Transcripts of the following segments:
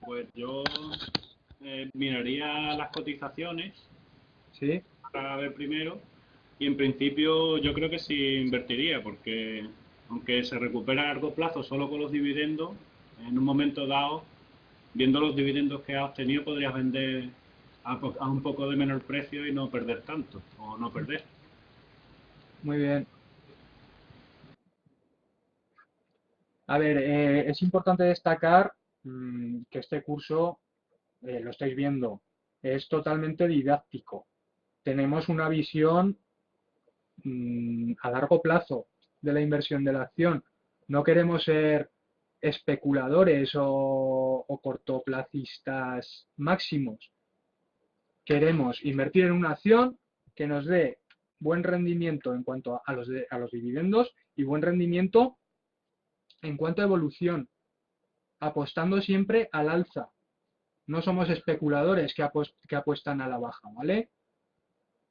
Pues yo miraría las cotizaciones, ¿Sí? para ver primero, y en principio yo creo que sí invertiría, porque aunque se recupera a largo plazo solo con los dividendos, en un momento dado, viendo los dividendos que has obtenido, podrías vender a un poco de menor precio y no perder tanto, o no perder. Muy bien. A ver, es importante destacar que este curso, lo estáis viendo, es totalmente didáctico. Tenemos una visión a largo plazo de la inversión de la acción. No queremos ser especuladores o cortoplacistas máximos. Queremos invertir en una acción que nos dé buen rendimiento en cuanto a los dividendos y buen rendimiento en cuanto a evolución, apostando siempre al alza. No somos especuladores que apuestan a la baja, ¿vale?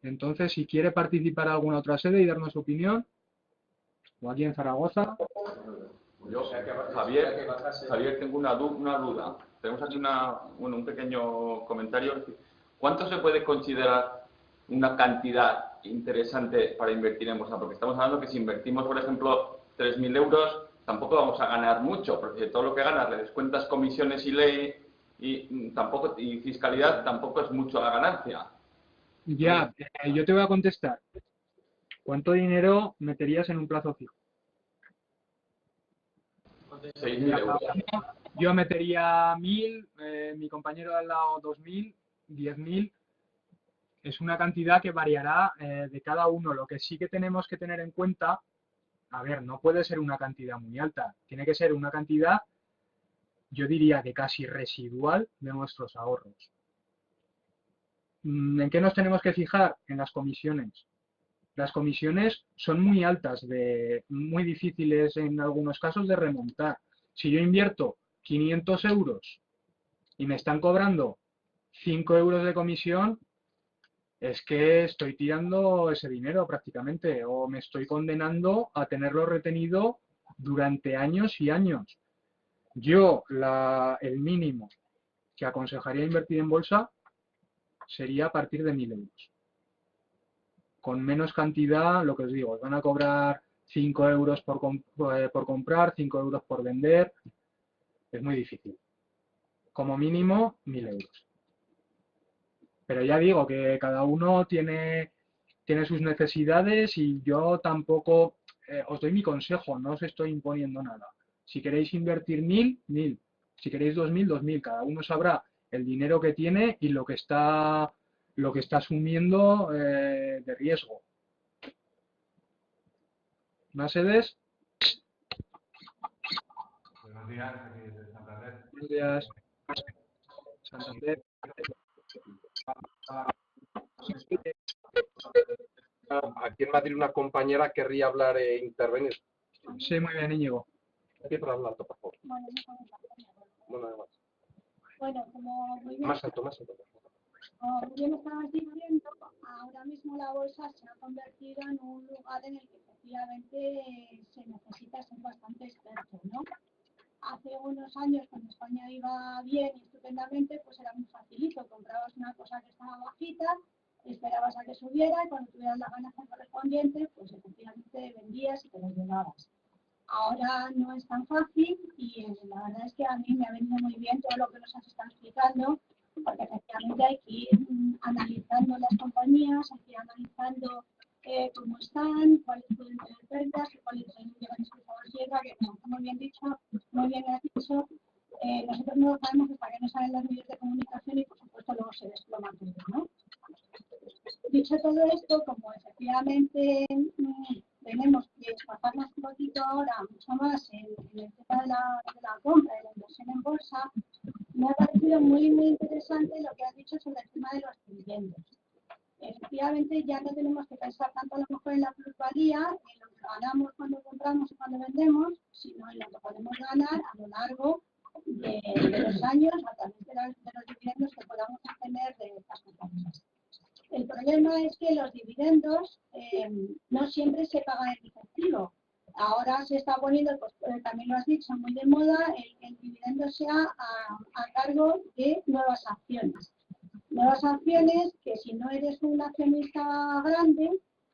Entonces, si quiere participar en alguna otra sede y darnos su opinión, o aquí en Zaragoza. Yo, Javier, tengo una duda. Tenemos aquí un pequeño comentario. ¿Cuánto se puede considerar una cantidad interesante para invertir en bolsa? Porque estamos hablando que si invertimos, por ejemplo, 3.000 euros, tampoco vamos a ganar mucho, porque todo lo que ganas le descuentas comisiones y ley y fiscalidad, tampoco es mucho la ganancia. Ya, yo te voy a contestar. ¿Cuánto dinero meterías en un plazo fijo? 6.000 euros. Yo metería 1.000, mi compañero de al lado 2.000, 10.000. Es una cantidad que variará de cada uno. Lo que sí que tenemos que tener en cuenta, a ver, no puede ser una cantidad muy alta. Tiene que ser una cantidad, yo diría que casi residual de nuestros ahorros. ¿En qué nos tenemos que fijar? En las comisiones. Las comisiones son muy altas, muy difíciles en algunos casos de remontar. Si yo invierto 500 euros y me están cobrando 5 euros de comisión, es que estoy tirando ese dinero prácticamente, o me estoy condenando a tenerlo retenido durante años y años. Yo, el mínimo que aconsejaría invertir en bolsa sería a partir de 1.000 euros. Con menos cantidad, lo que os digo, os van a cobrar 5 euros por comprar, 5 euros por vender. Es muy difícil. Como mínimo, 1.000 euros. Pero ya digo que cada uno tiene sus necesidades y yo tampoco os doy mi consejo, no os estoy imponiendo nada. Si queréis invertir 1.000, 1.000. Si queréis 2.000, 2.000. Cada uno sabrá el dinero que tiene y lo que está asumiendo de riesgo. ¿Más sedes? Buenos días, aquí desde Santander. Buenos días. Santander. Aquí en Madrid una compañera querría hablar e intervenir. Sí, muy bien, Íñigo. Aquí tras la alto, por favor. Bueno, además. Bueno, como muy bien, Más alto, por favor. como muy bien estabas diciendo, ahora mismo la bolsa se ha convertido en un lugar en el que efectivamente se necesita ser bastante experto, ¿no? Hace unos años, cuando España iba bien y estupendamente, pues era muy facilito. Comprabas una cosa que estaba bajita, esperabas a que subiera y cuando tuvieras la ganancia correspondiente, pues efectivamente vendías y te lo llevabas. Ahora no es tan fácil y la verdad es que a mí me ha venido muy bien todo lo que nos has estado explicando, porque efectivamente hay que ir analizando las compañías, hay que ir analizando cómo están, cuáles pueden tener pérdidas y cuáles pueden llegar a exclusiva, que como muy bien dicho, muy bien has dicho, nosotros no lo sabemos hasta que no salen los medios de comunicación y por supuesto luego se desploma todo, ¿no? Dicho todo esto, como efectivamente tenemos que esforzarnos un poquito ahora, mucho más en el tema de la compra y la inversión en bolsa, me ha parecido muy, muy interesante lo que has dicho sobre el tema de los dividendos. Efectivamente, ya no tenemos que pensar tanto a lo mejor en la plusvalía, en lo que ganamos cuando compramos y cuando vendemos, sino en lo que podemos ganar a lo largo de los años a través de los dividendos que podamos obtener de estas compañías. El problema es que los dividendos no siempre se pagan en efectivo. ahora se está poniendo, pues, también lo has dicho, muy de moda, el que el dividendo sea a cargo de nuevas acciones. Nuevas acciones que si no eres un accionista grande,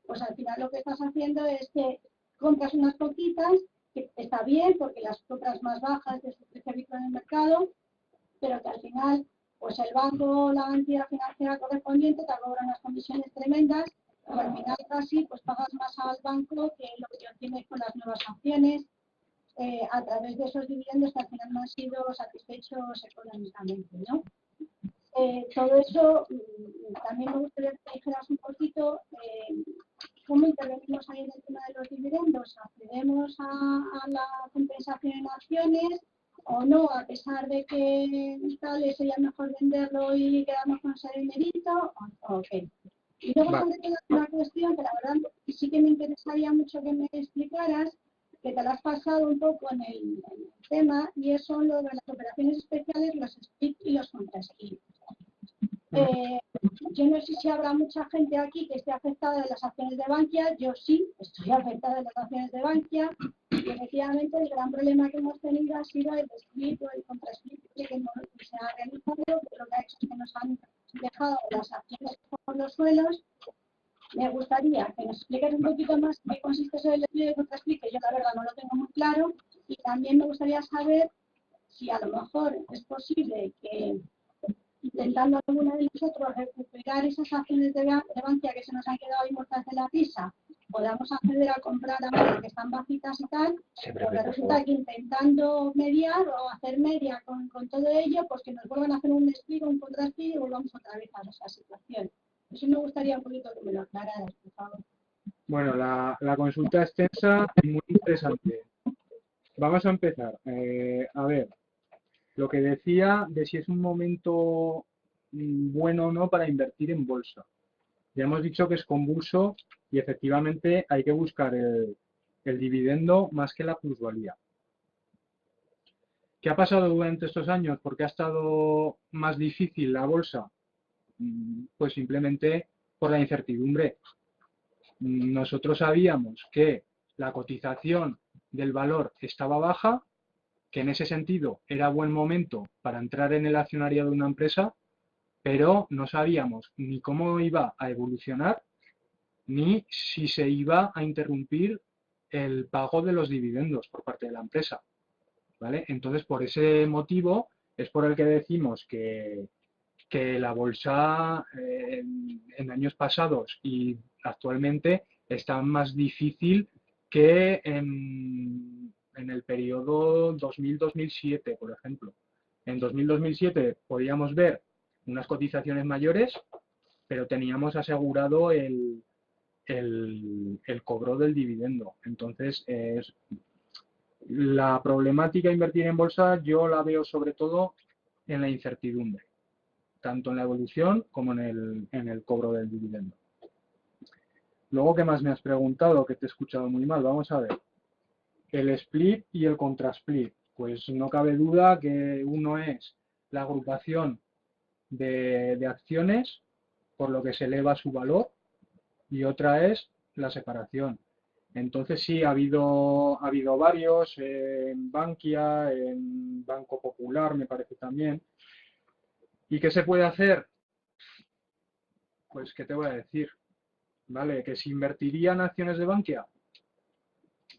pues al final lo que estás haciendo es que compras unas poquitas, que está bien porque las compras más bajas de su precio habitual en el mercado, pero que al final, pues el banco o la entidad financiera correspondiente te cobra unas comisiones tremendas, pero al final casi pues pagas más al banco que lo que obtienes con las nuevas acciones, a través de esos dividendos que al final no han sido satisfechos económicamente, ¿no? Todo eso, también me gustaría que dijeras un poquito cómo intervenimos ahí en el tema de los dividendos. ¿Accedemos a la compensación en acciones o no, a pesar de que tal sería mejor venderlo y quedarnos con ese dinerito? ¿O qué? Y luego sobre todo una cuestión que la verdad sí que me interesaría mucho que me explicaras, que te la has pasado un poco en el tema, y eso son lo de las operaciones especiales, los split y los contra-split. Yo no sé si habrá mucha gente aquí que esté afectada de las acciones de Bankia. Yo sí, estoy afectada de las acciones de Bankia, y efectivamente el gran problema que hemos tenido ha sido el split o el contra-split que no se ha realizado, que lo que ha hecho es que nos han dejado las acciones por los suelos. Me gustaría que nos expliques un poquito más qué consiste eso del split y el contra-split, que yo la verdad no lo tengo muy claro, y también me gustaría saber si a lo mejor es posible que, intentando alguna de nosotros recuperar esas acciones de Bankia que se nos han quedado ahí muertas de la risa, podamos acceder a comprar ahora que están bajitas y tal, porque resulta que intentando mediar o hacer media con todo ello, pues que nos vuelvan a hacer un split o un contra-split y volvamos otra vez a esa situación. Eso me gustaría un poquito que me lo aclararas, por favor. Bueno, la consulta extensa y muy interesante. Vamos a empezar. A ver, lo que decía de si es un momento bueno o no para invertir en bolsa. Ya hemos dicho que es convulso y efectivamente hay que buscar el dividendo más que la plusvalía. ¿Qué ha pasado durante estos años? ¿Por qué ha estado más difícil la bolsa? Pues simplemente por la incertidumbre. Nosotros sabíamos que la cotización del valor estaba baja, que en ese sentido era buen momento para entrar en el accionariado de una empresa, pero no sabíamos ni cómo iba a evolucionar, ni si se iba a interrumpir el pago de los dividendos por parte de la empresa, ¿vale? Entonces, por ese motivo es por el que decimos que la bolsa en años pasados y actualmente está más difícil que en el periodo 2000-2007, por ejemplo. En 2000-2007 podíamos ver unas cotizaciones mayores, pero teníamos asegurado el cobro del dividendo. Entonces, la problemática de invertir en bolsa yo la veo sobre todo en la incertidumbre, tanto en la evolución como en el cobro del dividendo. Luego, ¿qué más me has preguntado? Que te he escuchado muy mal. Vamos a ver. El split y el contra-split. Pues no cabe duda que uno es la agrupación de acciones, por lo que se eleva su valor, y otra es la separación. Entonces sí, ha habido varios, en Bankia, en Banco Popular me parece también. ¿Y qué se puede hacer? Pues, ¿qué te voy a decir? ¿Vale? ¿Que si invertiría en acciones de Bankia?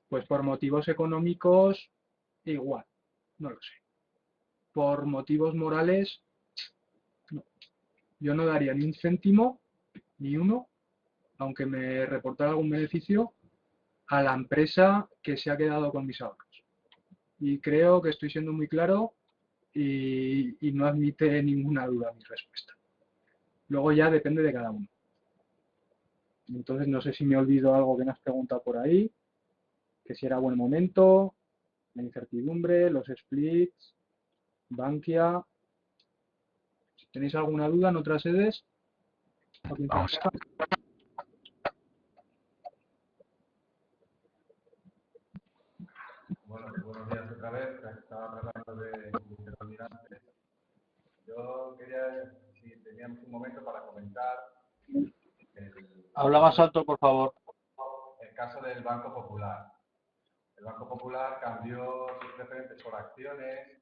Pues por motivos económicos, igual, no lo sé. Por motivos morales, no. Yo no daría ni un céntimo, ni uno, aunque me reportara algún beneficio, a la empresa que se ha quedado con mis ahorros. Y creo que estoy siendo muy claro y no admite ninguna duda mi respuesta. Luego ya depende de cada uno. Entonces no sé si me olvido algo que me has preguntado por ahí, que si era buen momento, la incertidumbre, los splits, Bankia. Si tenéis alguna duda en otras sedes, Bueno, buenos días otra vez. Estaba tratando de terminar antes. Yo quería, si teníamos un momento para comentar Habla más alto, por favor. el caso del Banco Popular. el Banco Popular cambió sus preferentes por acciones,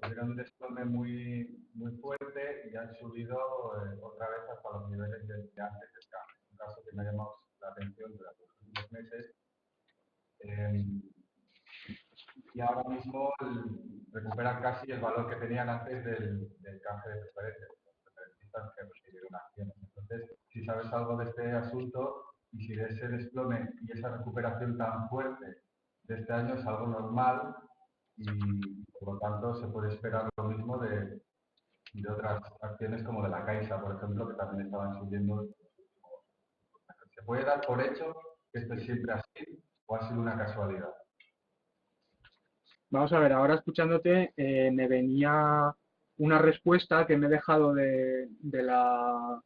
tuvieron un desplome muy fuerte y han subido otra vez hasta los niveles de antes del cambio. Es un caso que me ha llamado la atención durante los últimos meses. Y ahora mismo recuperan casi el valor que tenían antes del canje de preferentes, los preferentistas que recibieron acciones. Entonces, si sabes algo de este asunto y si de ese desplome y esa recuperación tan fuerte de este año es algo normal y por lo tanto se puede esperar lo mismo de otras acciones como de la Caixa, por ejemplo, que también estaban subiendo. ¿Se puede dar por hecho que esto es siempre así o ha sido una casualidad? Vamos a ver, ahora escuchándote me venía una respuesta que me he dejado de la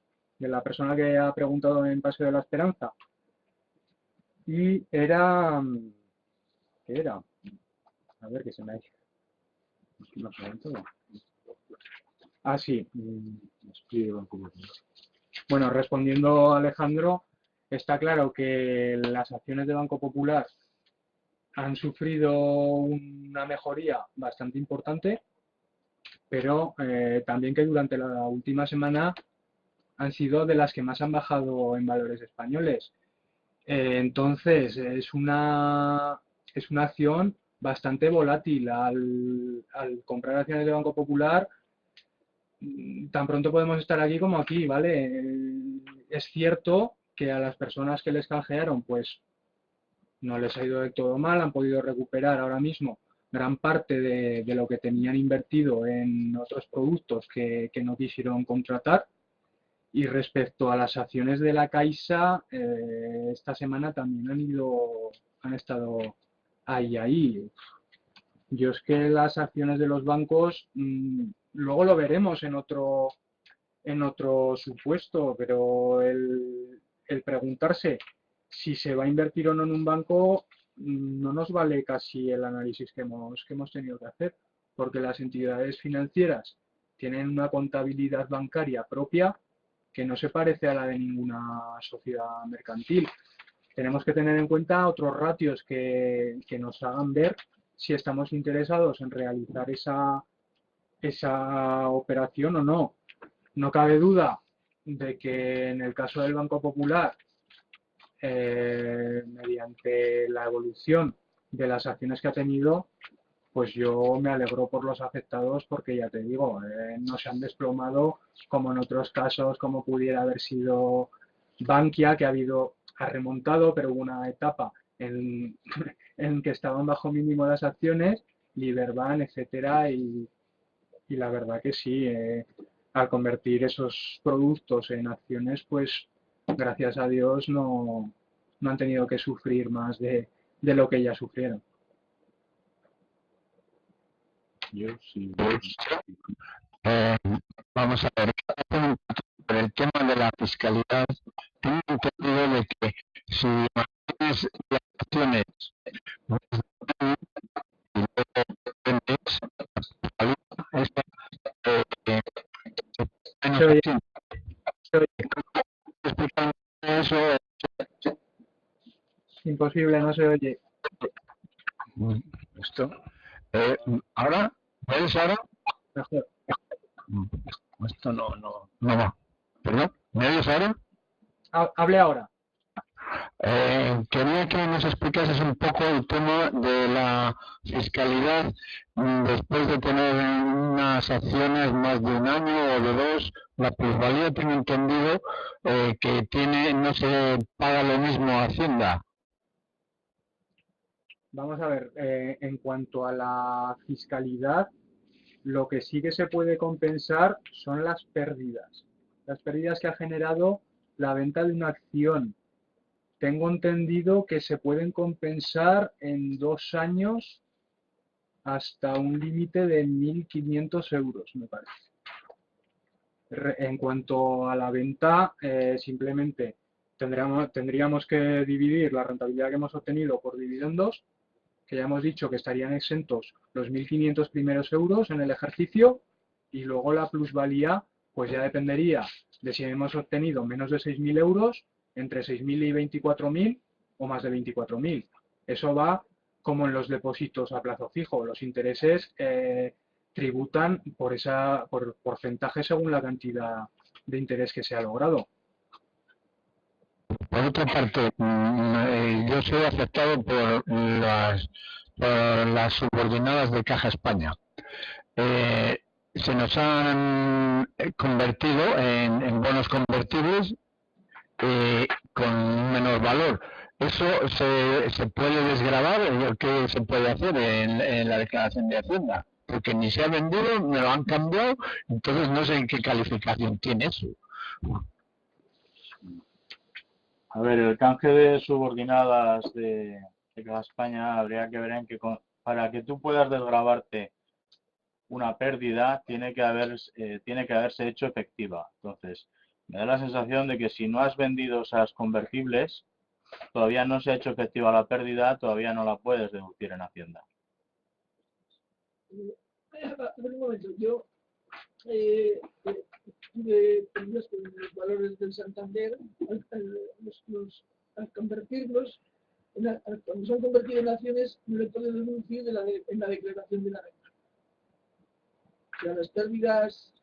persona que ha preguntado en Paseo de la Esperanza. Y era... ¿Qué era? A ver, que se me ha hecho. No sé, todo. Ah, sí. Bueno, respondiendo a Alejandro, está claro que las acciones de Banco Popular han sufrido una mejoría bastante importante, pero también que durante la última semana han sido de las que más han bajado en valores españoles. Entonces, es una acción bastante volátil. Al comprar acciones de Banco Popular, tan pronto podemos estar aquí como aquí, ¿vale? Es cierto que a las personas que les canjearon, pues no les ha ido del todo mal, han podido recuperar ahora mismo gran parte de lo que tenían invertido en otros productos que no quisieron contratar. Y respecto a las acciones de la Caixa, esta semana también han estado ahí. Yo es que las acciones de los bancos, luego lo veremos en otro supuesto, pero el preguntarse si se va a invertir o no en un banco no nos vale casi el análisis que hemos tenido que hacer, porque las entidades financieras tienen una contabilidad bancaria propia que no se parece a la de ninguna sociedad mercantil. Tenemos que tener en cuenta otros ratios que nos hagan ver si estamos interesados en realizar esa operación o no. No cabe duda de que en el caso del Banco Popular, mediante la evolución de las acciones que ha tenido, pues yo me alegro por los afectados porque ya te digo, no se han desplomado como en otros casos, como pudiera haber sido Bankia, que ha remontado, pero hubo una etapa en que estaban bajo mínimo las acciones, Liberbank, etcétera, y la verdad que sí, al convertir esos productos en acciones, pues gracias a Dios no han tenido que sufrir más de lo que ya sufrieron. Vamos a ver, por el tema de la fiscalidad, tengo entendido de que si mantienes las acciones y luego vendes, eso. Imposible, no se oye. Esto. ¿Ahora? ¿Ves ahora? Mejor. Esto no va. ¿Perdón? ¿Me oyes ahora? Hable ahora. Quería que nos explicases un poco el tema de la fiscalidad después de tener unas acciones más de un año o de dos. La plusvalía, tengo entendido que no se paga lo mismo a Hacienda. Vamos a ver, en cuanto a la fiscalidad, lo que sí que se puede compensar son las pérdidas que ha generado la venta de una acción. Tengo entendido que se pueden compensar en 2 años hasta un límite de 1.500 euros, me parece. En cuanto a la venta, simplemente tendríamos que dividir la rentabilidad que hemos obtenido por dividendos, que ya hemos dicho que estarían exentos los 1.500 primeros euros en el ejercicio, y luego la plusvalía pues ya dependería de si hemos obtenido menos de 6.000 euros, entre 6.000 y 24.000 o más de 24.000. Eso va como en los depósitos a plazo fijo. Los intereses tributan por porcentaje según la cantidad de interés que se ha logrado. Por otra parte, yo soy afectado por las subordinadas de Caja España. Se nos han convertido en bonos convertibles con menor valor. ¿Eso se puede desgravar? ¿Qué se puede hacer en la declaración de Hacienda? Porque ni se ha vendido, me lo han cambiado, entonces no sé en qué calificación tiene eso. A ver, el canje de subordinadas de Caja España habría que ver en que para que tú puedas desgravarte una pérdida tiene que haberse hecho efectiva. Entonces, me da la sensación de que si no has vendido esas convertibles, todavía no se ha hecho efectiva la pérdida, todavía no la puedes deducir en Hacienda. A ver, un momento, yo tuve pérdidas con los valores del Santander al convertirlos, cuando se han convertido en acciones, no le puedo deducir en la declaración de la renta. O sea, las pérdidas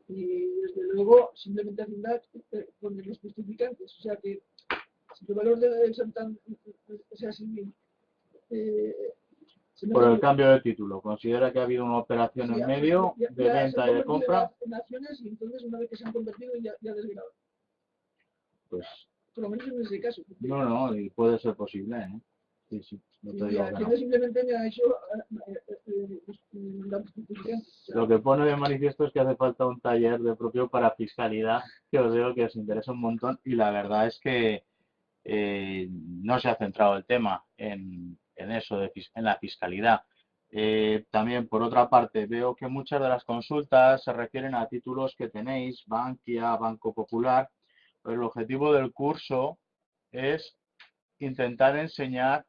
y desde luego simplemente Hacienda pone los justificantes. O sea que si el valor del Santander, o sea, si por el cambio de título, considera que ha habido una operación en medio de venta y de compra. En acciones y entonces una vez que se han convertido ya desgravan. Pues por lo menos en ese caso. No, y puede ser posible, ¿eh? Sí, no te digo que no. Simplemente me ha hecho la justificación. Lo que pone de manifiesto es que hace falta un taller de propio para fiscalidad, que os digo que os interesa un montón, y la verdad es que no se ha centrado el tema en eso, en la fiscalidad. También, por otra parte, veo que muchas de las consultas se refieren a títulos que tenéis, Bankia, Banco Popular. El objetivo del curso es intentar enseñar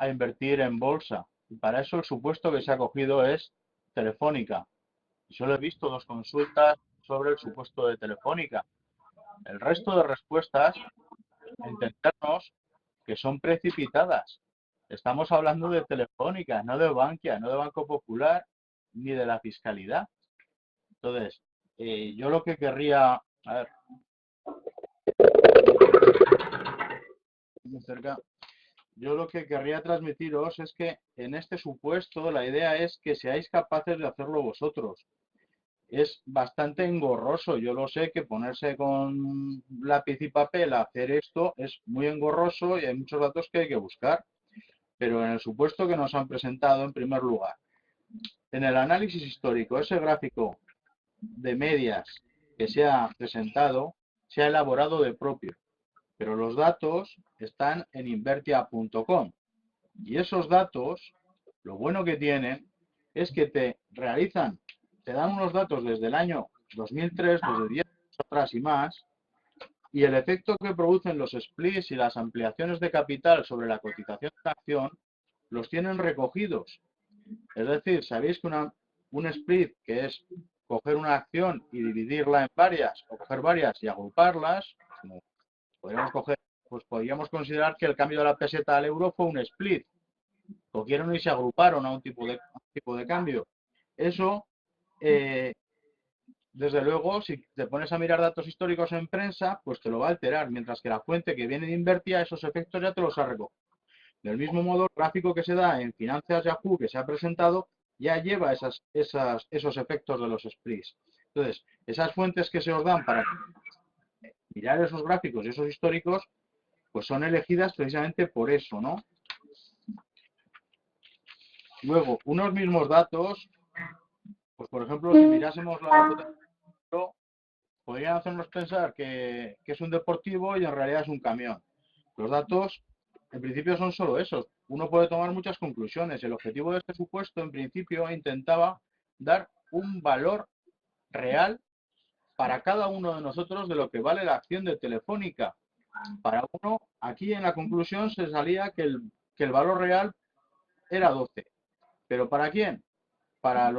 a invertir en bolsa. Y para eso el supuesto que se ha cogido es Telefónica. Y solo he visto 2 consultas sobre el supuesto de Telefónica. El resto de respuestas, entendernos que son precipitadas. Estamos hablando de Telefónica, no de Bankia, no de Banco Popular, ni de la fiscalidad. Entonces, yo lo que querría... A ver... Muy cerca. Yo lo que querría transmitiros es que en este supuesto la idea es que seáis capaces de hacerlo vosotros. Es bastante engorroso, yo lo sé que ponerse con lápiz y papel a hacer esto es muy engorroso y hay muchos datos que hay que buscar. Pero en el supuesto que nos han presentado, en primer lugar, en el análisis histórico, ese gráfico de medias que se ha presentado, se ha elaborado de propio. Pero los datos están en invertia.com. Y esos datos, lo bueno que tienen, es que te dan unos datos desde el año 2003, desde 10 años atrás y más, y el efecto que producen los splits y las ampliaciones de capital sobre la cotización de la acción los tienen recogidos. Es decir, sabéis que un split, que es coger una acción y dividirla en varias, o coger varias y agruparlas, como podríamos considerar que el cambio de la peseta al euro fue un split. Cogieron y se agruparon a un tipo de cambio. Eso, desde luego, si te pones a mirar datos históricos en prensa, pues te lo va a alterar, mientras que la fuente que viene de Invertia, esos efectos ya te los ha recogido. Del mismo modo, el gráfico que se da en Finanzas Yahoo, que se ha presentado, ya lleva esos efectos de los splits. Entonces, esas fuentes que se os dan para mirar esos gráficos y esos históricos, pues son elegidas precisamente por eso, ¿no? Luego, unos mismos datos, pues por ejemplo, si mirásemos la podrían hacernos pensar que es un deportivo y en realidad es un camión. Los datos, en principio, son solo esos. Uno puede tomar muchas conclusiones. El objetivo de este supuesto, en principio, intentaba dar un valor real para cada uno de nosotros de lo que vale la acción de Telefónica. Para uno, aquí en la conclusión se salía que el valor real era 12. ¿Pero para quién? Para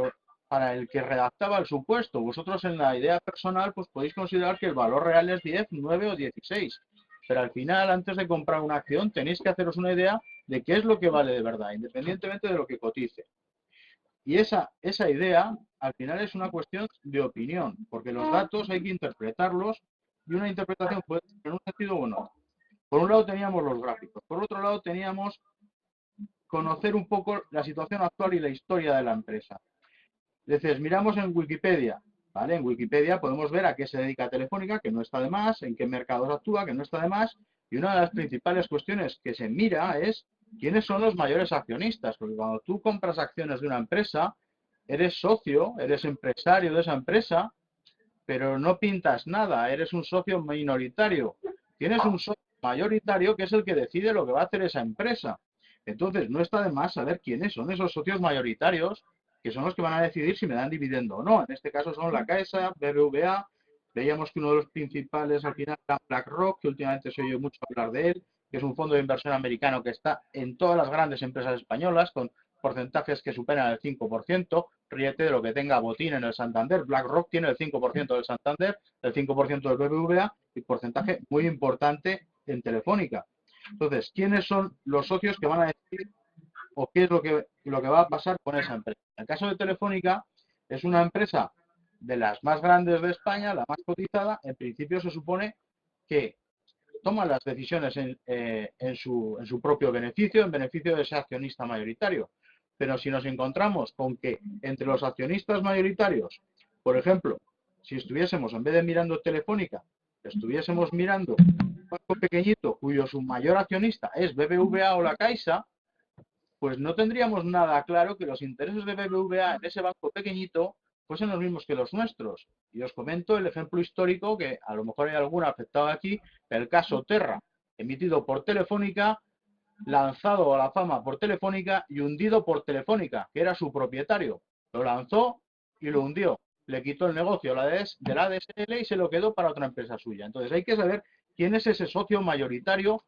el que redactaba el supuesto. Vosotros en la idea personal pues podéis considerar que el valor real es 10, 9 o 16. Pero al final, antes de comprar una acción, tenéis que haceros una idea de qué es lo que vale de verdad, independientemente de lo que cotice. Y esa idea, al final, es una cuestión de opinión, porque los datos hay que interpretarlos y una interpretación puede ser en un sentido o no. Por un lado teníamos los gráficos, por otro lado teníamos conocer un poco la situación actual y la historia de la empresa. Entonces, miramos en Wikipedia, ¿vale? En Wikipedia podemos ver a qué se dedica Telefónica, que no está de más, en qué mercados actúa, que no está de más, y una de las principales cuestiones que se mira es quiénes son los mayores accionistas, porque cuando tú compras acciones de una empresa, eres socio, eres empresario de esa empresa, pero no pintas nada, eres un socio minoritario. Tienes un socio mayoritario que es el que decide lo que va a hacer esa empresa. Entonces, no está de más saber quiénes son esos socios mayoritarios, que son los que van a decidir si me dan dividendo o no. En este caso son la Caixa, BBVA. Veíamos que uno de los principales al final era BlackRock, que últimamente se oye mucho hablar de él, que es un fondo de inversión americano que está en todas las grandes empresas españolas, con porcentajes que superan el 5%. Ríete de lo que tenga Botín en el Santander. BlackRock tiene el 5% del Santander, el 5% del BBVA y porcentaje muy importante en Telefónica. Entonces, ¿quiénes son los socios que van a decidir o qué es lo que va a pasar con esa empresa? En el caso de Telefónica, es una empresa de las más grandes de España, la más cotizada. En principio se supone que toma las decisiones en su propio beneficio, en beneficio de ese accionista mayoritario. Pero si nos encontramos con que entre los accionistas mayoritarios, por ejemplo, si estuviésemos, en vez de mirando Telefónica, estuviésemos mirando un banco pequeñito cuyo su mayor accionista es BBVA o la Caixa, pues no tendríamos nada claro que los intereses de BBVA en ese banco pequeñito fuesen los mismos que los nuestros. Y os comento el ejemplo histórico, que a lo mejor hay alguno afectado aquí, el caso Terra, emitido por Telefónica, lanzado a la fama por Telefónica y hundido por Telefónica, que era su propietario. Lo lanzó y lo hundió. Le quitó el negocio de la ADSL y se lo quedó para otra empresa suya. Entonces hay que saber quién es ese socio mayoritario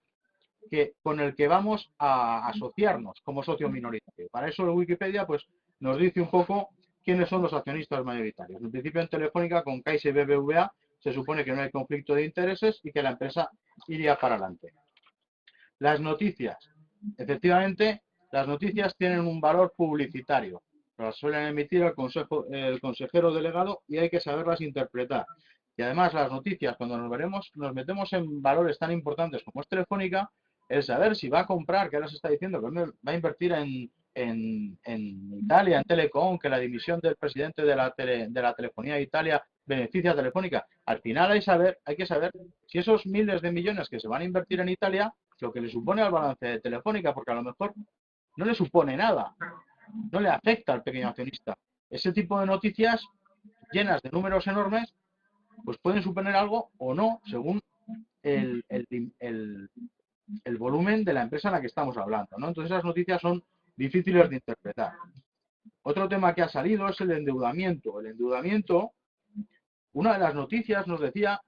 con el que vamos a asociarnos como socio minoritario. Para eso en Wikipedia pues nos dice un poco quiénes son los accionistas mayoritarios. En principio en Telefónica con Caixa y BBVA se supone que no hay conflicto de intereses y que la empresa iría para adelante. Las noticias. Efectivamente, las noticias tienen un valor publicitario. Las suelen emitir el consejero delegado y hay que saberlas interpretar. Y además las noticias, cuando nos metemos en valores tan importantes como es Telefónica, el saber si va a comprar, que ahora se está diciendo que va a invertir en Italia, en Telecom, que la dimisión del presidente de la telefonía de Italia beneficia a Telefónica. Al final hay que saber si esos miles de millones que se van a invertir en Italia, lo que le supone al balance de Telefónica, porque a lo mejor no le supone nada, no le afecta al pequeño accionista. Ese tipo de noticias llenas de números enormes, pues pueden suponer algo o no, según el volumen de la empresa en la que estamos hablando, ¿no? Entonces esas noticias son difíciles de interpretar. Otro tema que ha salido es el endeudamiento. El endeudamiento, una de las noticias nos decía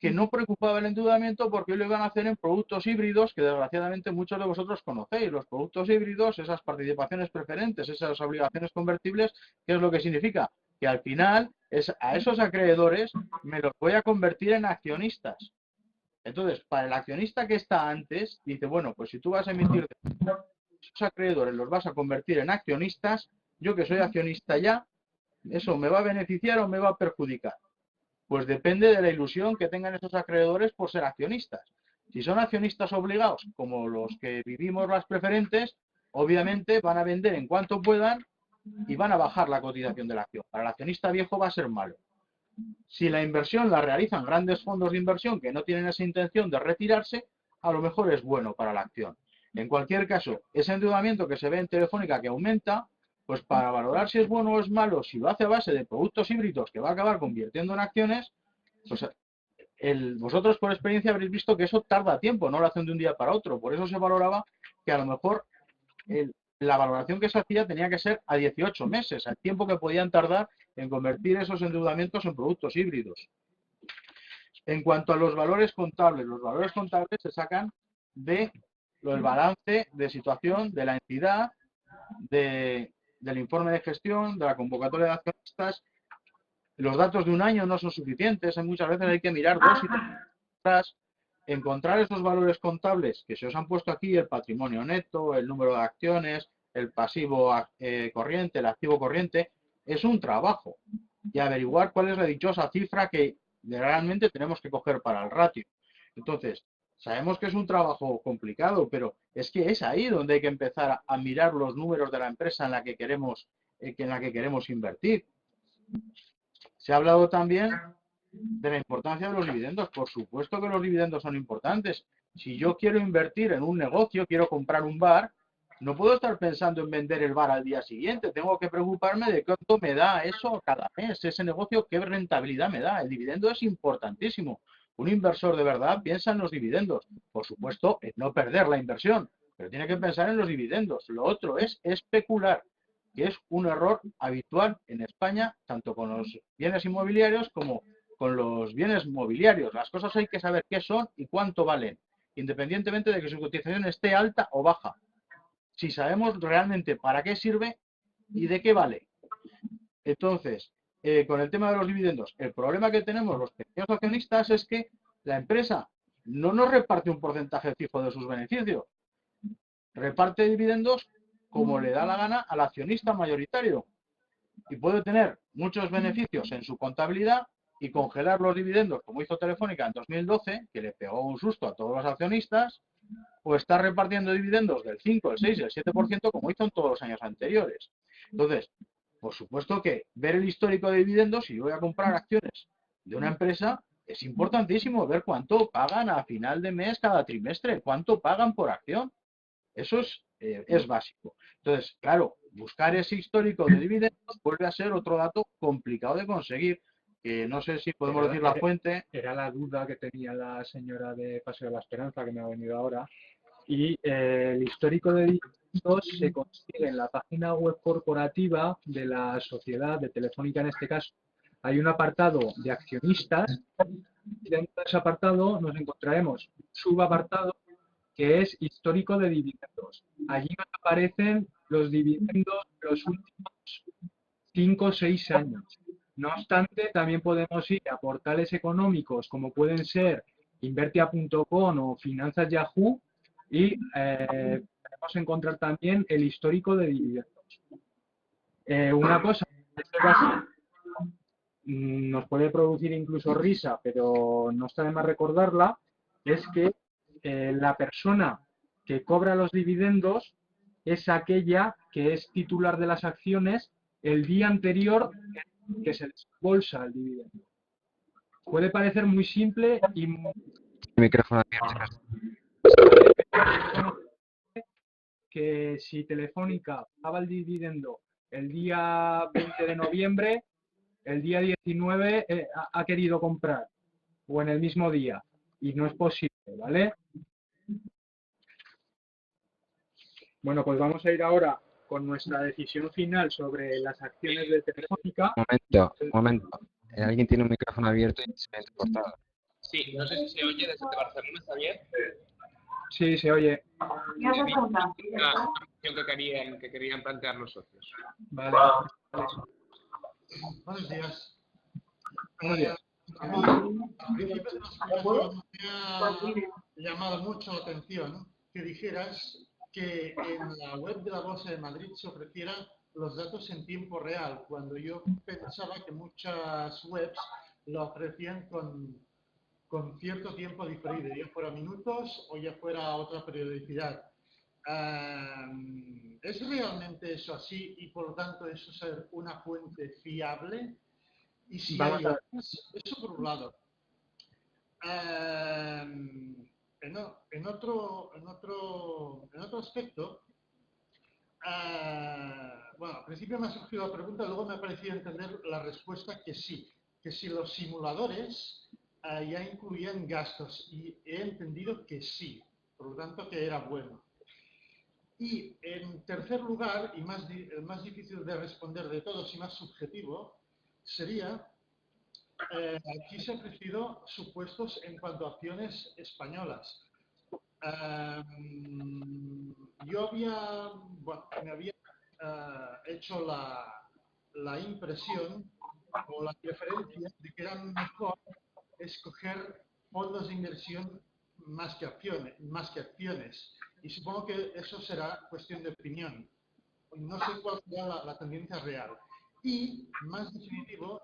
que no preocupaba el endeudamiento porque lo iban a hacer en productos híbridos que desgraciadamente muchos de vosotros conocéis. Los productos híbridos, esas participaciones preferentes, esas obligaciones convertibles, ¿qué es lo que significa? Que al final a esos acreedores me los voy a convertir en accionistas. Entonces, para el accionista que está antes, dice, bueno, pues si tú vas a emitir esos acreedores, los vas a convertir en accionistas, yo que soy accionista ya, ¿eso me va a beneficiar o me va a perjudicar? Pues depende de la ilusión que tengan esos acreedores por ser accionistas. Si son accionistas obligados, como los que vivimos las preferentes, obviamente van a vender en cuanto puedan y van a bajar la cotización de la acción. Para el accionista viejo va a ser malo. Si la inversión la realizan grandes fondos de inversión que no tienen esa intención de retirarse, a lo mejor es bueno para la acción. En cualquier caso, ese endeudamiento que se ve en Telefónica que aumenta, pues para valorar si es bueno o es malo, si lo hace a base de productos híbridos que va a acabar convirtiendo en acciones, pues vosotros por experiencia habréis visto que eso tarda tiempo, no lo hacen de un día para otro. Por eso se valoraba que a lo mejor la valoración que se hacía tenía que ser a 18 meses, al tiempo que podían tardar en convertir esos endeudamientos en productos híbridos. En cuanto a los valores contables se sacan del balance de situación de la entidad, del informe de gestión, de la convocatoria de accionistas. Los datos de un año no son suficientes, muchas veces hay que mirar 2 y 3 años atrás. encontrar esos valores contables que se os han puesto aquí, el patrimonio neto, el número de acciones, el pasivo corriente, el activo corriente, es un trabajo. Y averiguar cuál es la dichosa cifra que realmente tenemos que coger para el ratio. Entonces, sabemos que es un trabajo complicado, pero es que es ahí donde hay que empezar a mirar los números de la empresa en la que queremos invertir. Se ha hablado también de la importancia de los dividendos. Por supuesto que los dividendos son importantes. Si yo quiero invertir en un negocio, quiero comprar un bar, no puedo estar pensando en vender el bar al día siguiente. Tengo que preocuparme de cuánto me da eso cada mes, ese negocio, qué rentabilidad me da. El dividendo es importantísimo. Un inversor de verdad piensa en los dividendos. Por supuesto, en no perder la inversión, pero tiene que pensar en los dividendos. Lo otro es especular, que es un error habitual en España, tanto con los bienes inmobiliarios como con los bienes mobiliarios. Las cosas hay que saber qué son y cuánto valen, independientemente de que su cotización esté alta o baja. Si sabemos realmente para qué sirve y de qué vale. Entonces, con el tema de los dividendos, el problema que tenemos los pequeños accionistas es que la empresa no nos reparte un porcentaje fijo de sus beneficios. Reparte dividendos como le da la gana al accionista mayoritario. Y puede tener muchos beneficios en su contabilidad y congelar los dividendos, como hizo Telefónica en 2012, que le pegó un susto a todos los accionistas, o está repartiendo dividendos del 5, el 6 y el 7%, como hizo en todos los años anteriores. Entonces, por supuesto que ver el histórico de dividendos, si yo voy a comprar acciones de una empresa, es importantísimo ver cuánto pagan a final de mes cada trimestre, cuánto pagan por acción. Eso es básico. Entonces, claro, buscar ese histórico de dividendos vuelve a ser otro dato complicado de conseguir, que no sé si podemos decir la fuente. Era la duda que tenía la señora de Paseo de la Esperanza, que me ha venido ahora. Y el histórico de dividendos se consigue en la página web corporativa de la sociedad, de Telefónica en este caso. Hay un apartado de accionistas y dentro de ese apartado nos encontraremos un subapartado que es histórico de dividendos. Allí nos aparecen los dividendos de los últimos 5 o 6 años. No obstante, también podemos ir a portales económicos como pueden ser Invertia.com o Finanzas Yahoo y podemos encontrar también el histórico de dividendos. Una cosa nos puede producir incluso risa, pero no está de más recordarla, es que la persona que cobra los dividendos es aquella que es titular de las acciones el día anterior que se desembolsa el dividendo. Puede parecer muy simple y micrófono abierto. Que si Telefónica pagaba el dividendo el día 20 de noviembre, el día 19 ha querido comprar, o en el mismo día, y no es posible, ¿vale? Bueno, pues vamos a ir ahora con nuestra decisión final sobre las acciones de Telefónica. Un momento. Alguien tiene un micrófono abierto y se me ha cortado. Sí, no sé si se oye desde Barcelona, ¿está bien? Sí, se oye. Que querían plantear los socios. Vale. Buenos días. Buenos días. Al principio me ha llamado mucho la atención que dijeras que en la web de la Bolsa de Madrid se ofrecieran los datos en tiempo real, cuando yo pensaba que muchas webs lo ofrecían con cierto tiempo diferido, ya fuera minutos o ya fuera otra periodicidad. ¿Es realmente eso así y por lo tanto eso ser una fuente fiable? Y si hay eso por un lado. En otro aspecto, bueno, al principio me ha surgido la pregunta, luego me ha parecido entender la respuesta que sí, que si los simuladores ya incluían gastos, y he entendido que sí, por lo tanto que era bueno. Y en tercer lugar, y el más difícil de responder de todos y más subjetivo, sería, aquí se han ofrecido supuestos en cuanto a acciones españolas. Yo me había hecho la impresión o la preferencia de que era mejor escoger fondos de inversión más que acciones. Y supongo que eso será cuestión de opinión. No sé cuál será la tendencia real. Y, más definitivo,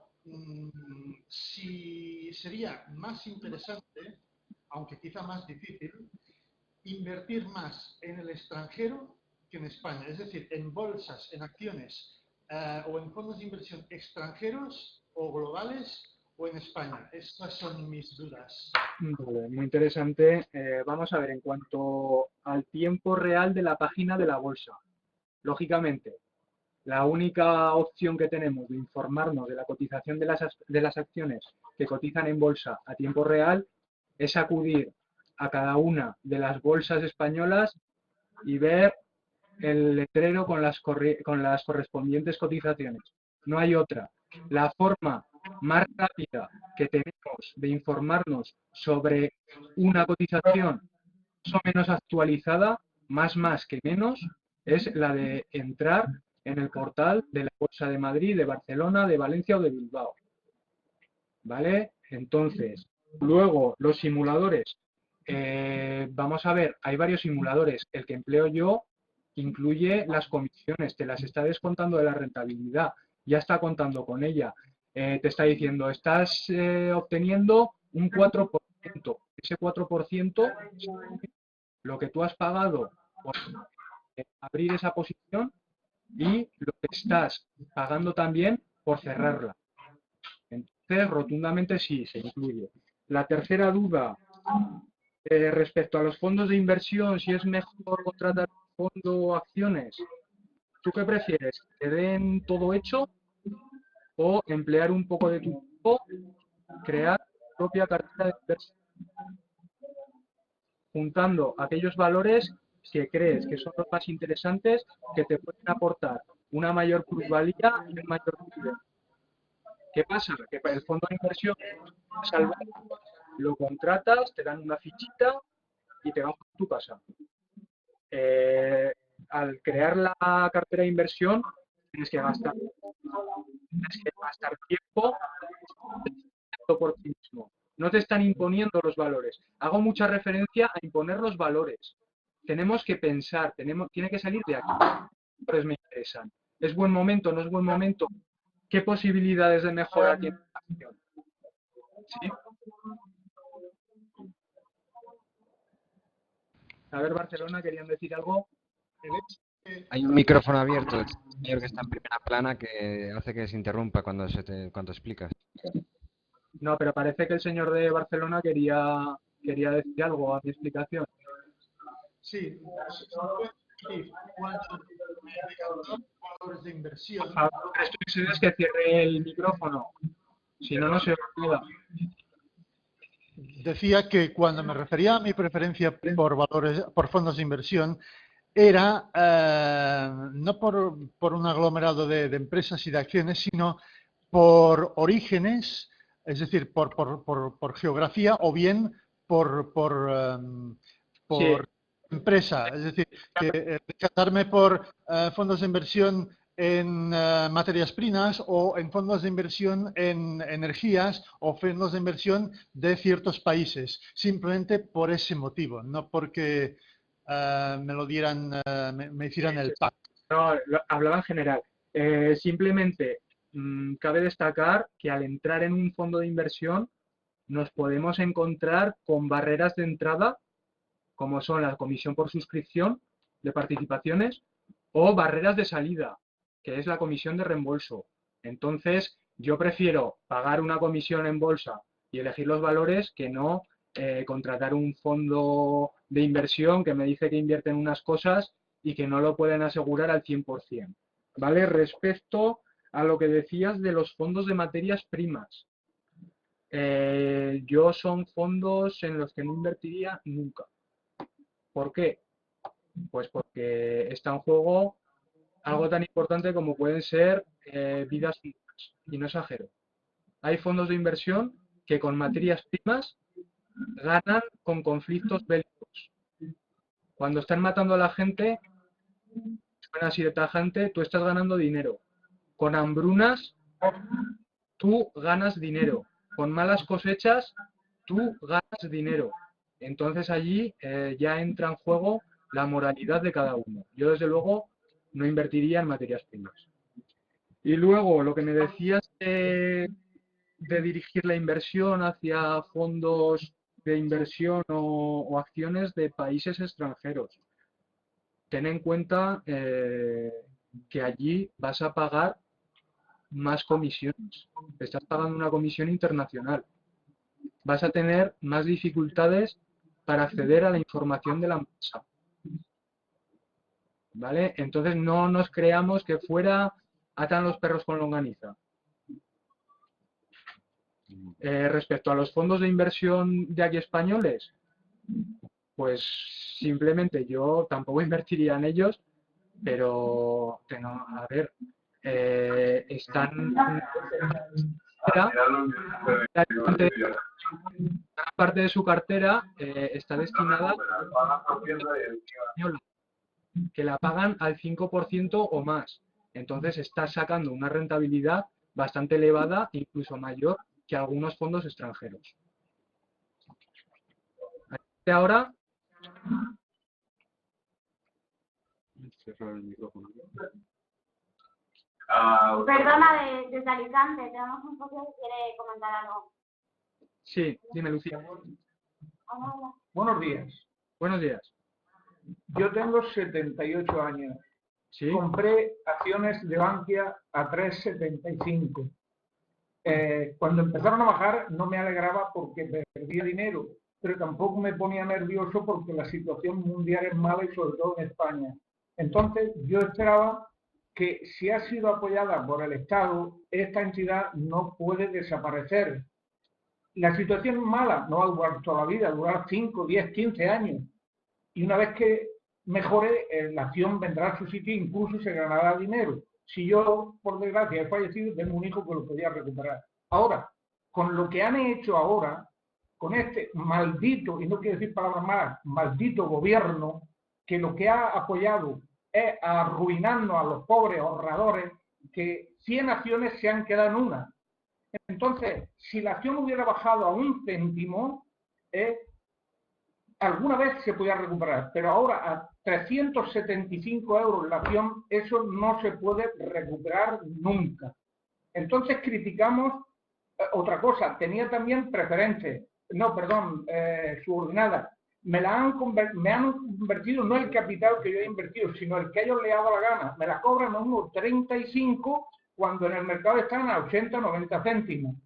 si sería más interesante, aunque quizá más difícil, invertir más en el extranjero que en España. Es decir, en bolsas, en acciones o en fondos de inversión extranjeros o globales o en España. Estas son mis dudas. Vale, muy interesante. Vamos a ver, en cuanto al tiempo real de la página de la bolsa. Lógicamente, la única opción que tenemos de informarnos de la cotización de las acciones que cotizan en bolsa a tiempo real es acudir a cada una de las bolsas españolas y ver el letrero con las correspondientes cotizaciones. No hay otra. La forma más rápida que tenemos de informarnos sobre una cotización más o menos actualizada, más que menos, es la de entrar en el portal de la Bolsa de Madrid, de Barcelona, de Valencia o de Bilbao. ¿Vale? Entonces, luego los simuladores. Vamos a ver, hay varios simuladores. El que empleo yo incluye las comisiones, te las está descontando de la rentabilidad, ya está contando con ella. Te está diciendo, estás obteniendo un 4%. Ese 4% lo que tú has pagado por abrir esa posición y lo que estás pagando también por cerrarla. Entonces, rotundamente sí, se incluye. La tercera duda, respecto a los fondos de inversión, si es mejor contratar un fondo o acciones, ¿tú qué prefieres? ¿Que te den todo hecho o emplear un poco de tu tiempo, crear tu propia cartera de inversión, juntando aquellos valores que crees que son los más interesantes, que te pueden aportar una mayor plusvalía y un mayor dividendo? ¿Qué pasa? Que para el fondo de inversión lo contratas, te dan una fichita y te vas a tu casa. Al crear la cartera de inversión tienes que gastar tiempo por ti mismo. No te están imponiendo los valores. Hago mucha referencia a imponer los valores. Tenemos que pensar, tiene que salir de aquí. ¿Qué valores me interesan? ¿Es buen momento? ¿No es buen momento? ¿Qué posibilidades de mejora tiene la acción? ¿Sí? A ver, Barcelona, ¿querían decir algo? Hay un micrófono abierto, el señor que está en primera plana, que hace que se interrumpa cuando explicas. No, pero parece que el señor de Barcelona quería decir algo a mi explicación. Sí, valores de inversión. A ver, es que cierre el micrófono, si no, no se oye. Decía que cuando me refería a mi preferencia por fondos de inversión, era no por un aglomerado de empresas y de acciones, sino por orígenes, es decir, por geografía o bien por sí, empresa. Es decir, que decantarme por fondos de inversión en materias primas o en fondos de inversión en energías o fondos de inversión de ciertos países, simplemente por ese motivo, no porque me lo dieran, me hicieran el pack. No, hablaba en general. Simplemente cabe destacar que al entrar en un fondo de inversión nos podemos encontrar con barreras de entrada, como son la comisión por suscripción de participaciones o barreras de salida, que es la comisión de reembolso. Entonces, yo prefiero pagar una comisión en bolsa y elegir los valores que no contratar un fondo de inversión que me dice que invierte en unas cosas y que no lo pueden asegurar al 100%. ¿Vale? Respecto a lo que decías de los fondos de materias primas. Yo son fondos en los que no invertiría nunca. ¿Por qué? Pues porque está en juego algo tan importante como pueden ser vidas humanas, y no exagero. Hay fondos de inversión que con materias primas ganan con conflictos bélicos. Cuando están matando a la gente, suena así de tajante, tú estás ganando dinero. Con hambrunas, tú ganas dinero. Con malas cosechas, tú ganas dinero. Entonces allí ya entra en juego la moralidad de cada uno. Yo desde luego no invertiría en materias primas. Y luego lo que me decías de dirigir la inversión hacia fondos de inversión o acciones de países extranjeros. Ten en cuenta que allí vas a pagar más comisiones. Estás pagando una comisión internacional. Vas a tener más dificultades para acceder a la información de la empresa. ¿Vale? Entonces no nos creamos que fuera atan los perros con longaniza. Respecto a los fondos de inversión de aquí españoles, pues simplemente yo tampoco invertiría en ellos, pero a ver, están parte de su cartera está destinada a española, que la pagan al 5% o más. Entonces está sacando una rentabilidad bastante elevada, incluso mayor que algunos fondos extranjeros. Ahora cerrar el micrófono. Perdona, desde Alicante, tenemos un socio que quiere comentar algo. Sí, dime, Lucía. Hola. Buenos días. Buenos días. Yo tengo 78 años. ¿Sí? Compré acciones de Bankia a 3,75. Cuando empezaron a bajar no me alegraba porque perdía dinero, pero tampoco me ponía nervioso porque la situación mundial es mala y sobre todo en España. Entonces yo esperaba que si ha sido apoyada por el Estado, esta entidad no puede desaparecer. La situación es mala, no va a durar toda la vida, durar 5, 10, 15 años. Y una vez que mejore, la acción vendrá a su sitio e incluso se ganará dinero. Si yo, por desgracia, he fallecido, tengo un hijo que lo podía recuperar. Ahora, con lo que han hecho ahora, con este maldito, y no quiero decir palabras malas, maldito gobierno, que lo que ha apoyado es arruinarnos a los pobres ahorradores, que 100 acciones se han quedado en una. Entonces, si la acción hubiera bajado a 1 céntimo, alguna vez se podía recuperar, pero ahora a 375 euros la acción, eso no se puede recuperar nunca. Entonces criticamos otra cosa, tenía también preferentes, subordinadas. Me han convertido, no el capital que yo he invertido, sino el que ellos le ha dado la gana. Me la cobran a unos 35 cuando en el mercado están a 80, 90 céntimos.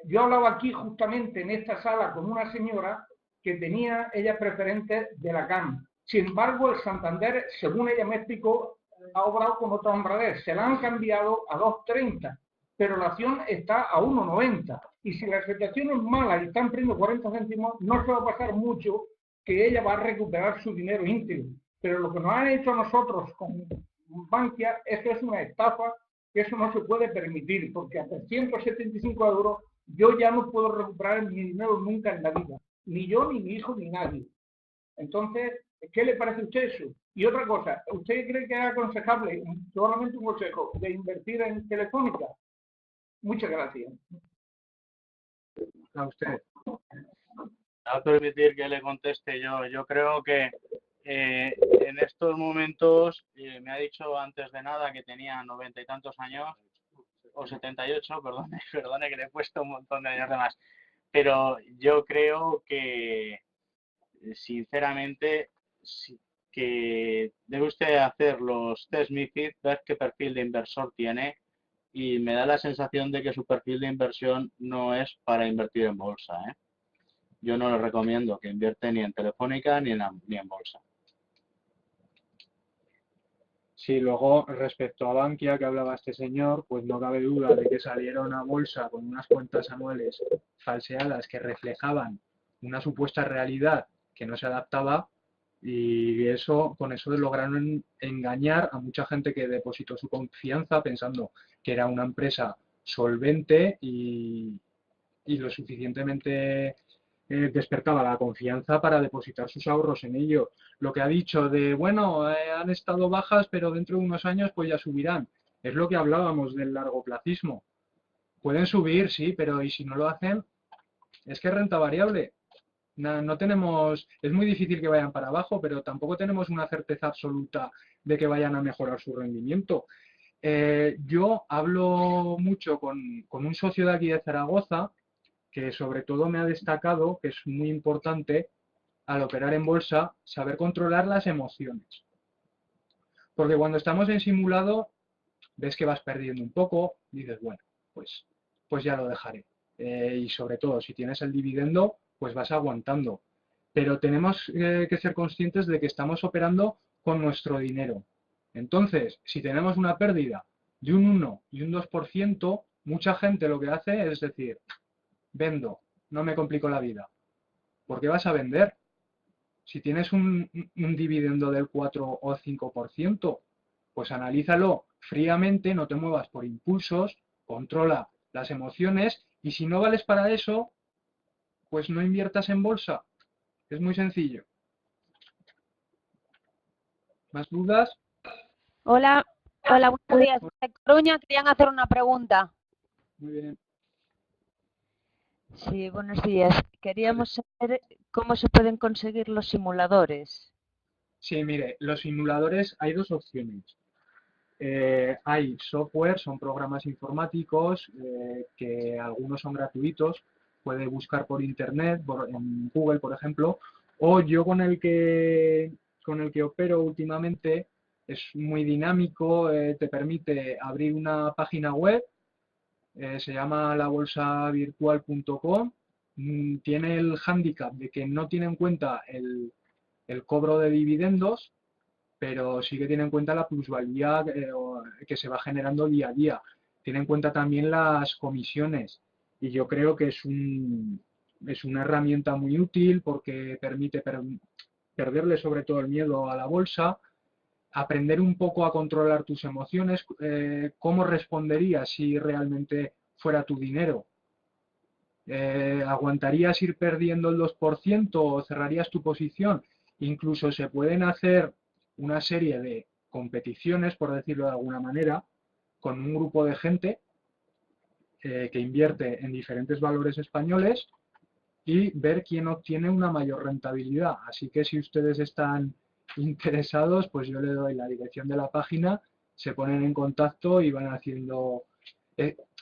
Yo hablaba aquí justamente en esta sala con una señora que tenía ella preferentes de la CAM. Sin embargo, el Santander, según ella me explicó, ha obrado con otra honradez. Se la han cambiado a 2,30, pero la acción está a 1,90. Y si la situación es mala y están perdiendo 40 céntimos, no se va a pasar mucho que ella va a recuperar su dinero íntegro. Pero lo que nos han hecho a nosotros con Bankia, eso es una estafa, que eso no se puede permitir, porque a 375 euros yo ya no puedo recuperar mi dinero nunca en la vida. Ni yo, ni mi hijo, ni nadie. Entonces, ¿qué le parece a usted eso? Y otra cosa, ¿usted cree que es aconsejable, solamente un consejo, de invertir en Telefónica? Muchas gracias. A usted. Va a permitir que le conteste yo. Yo creo que en estos momentos, me ha dicho antes de nada que tenía 90 y tantos años, o 78, perdone que le he puesto un montón de años de más. Pero yo creo que, sinceramente, que debe usted hacer los test MiFID, ver qué perfil de inversor tiene, y me da la sensación de que su perfil de inversión no es para invertir en bolsa, ¿eh? Yo no le recomiendo que invierta ni en Telefónica ni en bolsa. Sí, luego respecto a Bankia, que hablaba este señor, pues no cabe duda de que salieron a bolsa con unas cuentas anuales falseadas que reflejaban una supuesta realidad que no se adaptaba, y con eso lograron engañar a mucha gente que depositó su confianza pensando que era una empresa solvente y lo suficientemente despertaba la confianza para depositar sus ahorros en ello. Lo que ha dicho de, bueno, han estado bajas, pero dentro de unos años pues ya subirán. Es lo que hablábamos del largoplacismo. Pueden subir, sí, pero ¿y si no lo hacen? Es que es renta variable. No tenemos, es muy difícil que vayan para abajo, pero tampoco tenemos una certeza absoluta de que vayan a mejorar su rendimiento. Yo hablo mucho con un socio de aquí de Zaragoza, que sobre todo me ha destacado que es muy importante al operar en bolsa saber controlar las emociones. Porque cuando estamos en simulado, ves que vas perdiendo un poco, dices, bueno, pues ya lo dejaré. Y sobre todo, si tienes el dividendo, pues vas aguantando. Pero tenemos que ser conscientes de que estamos operando con nuestro dinero. Entonces, si tenemos una pérdida de un 1 y un 2%, mucha gente lo que hace es decir, vendo, no me complico la vida. ¿Por qué vas a vender? Si tienes un dividendo del 4 o 5%, pues analízalo fríamente, no te muevas por impulsos, controla las emociones y si no vales para eso, pues no inviertas en bolsa. Es muy sencillo. ¿Más dudas? Hola, hola, buenos días. De Coruña querían hacer una pregunta. Muy bien. Sí, buenos días. Queríamos saber cómo se pueden conseguir los simuladores. Sí, mire, los simuladores hay dos opciones. Hay software, son programas informáticos que algunos son gratuitos, puede buscar por internet, en Google por ejemplo, o yo con el que opero últimamente es muy dinámico, te permite abrir una página web, se llama labolsavirtual.com, tiene el hándicap de que no tiene en cuenta el cobro de dividendos, pero sí que tiene en cuenta la plusvalía que se va generando día a día. Tiene en cuenta también las comisiones y yo creo que es una herramienta muy útil porque permite perderle sobre todo el miedo a la bolsa, aprender un poco a controlar tus emociones, cómo responderías si realmente fuera tu dinero. ¿Aguantarías ir perdiendo el 2% o cerrarías tu posición? Incluso se pueden hacer una serie de competiciones, por decirlo de alguna manera, con un grupo de gente que invierte en diferentes valores españoles y ver quién obtiene una mayor rentabilidad. Así que si ustedes están interesados, pues yo le doy la dirección de la página, se ponen en contacto y van haciendo...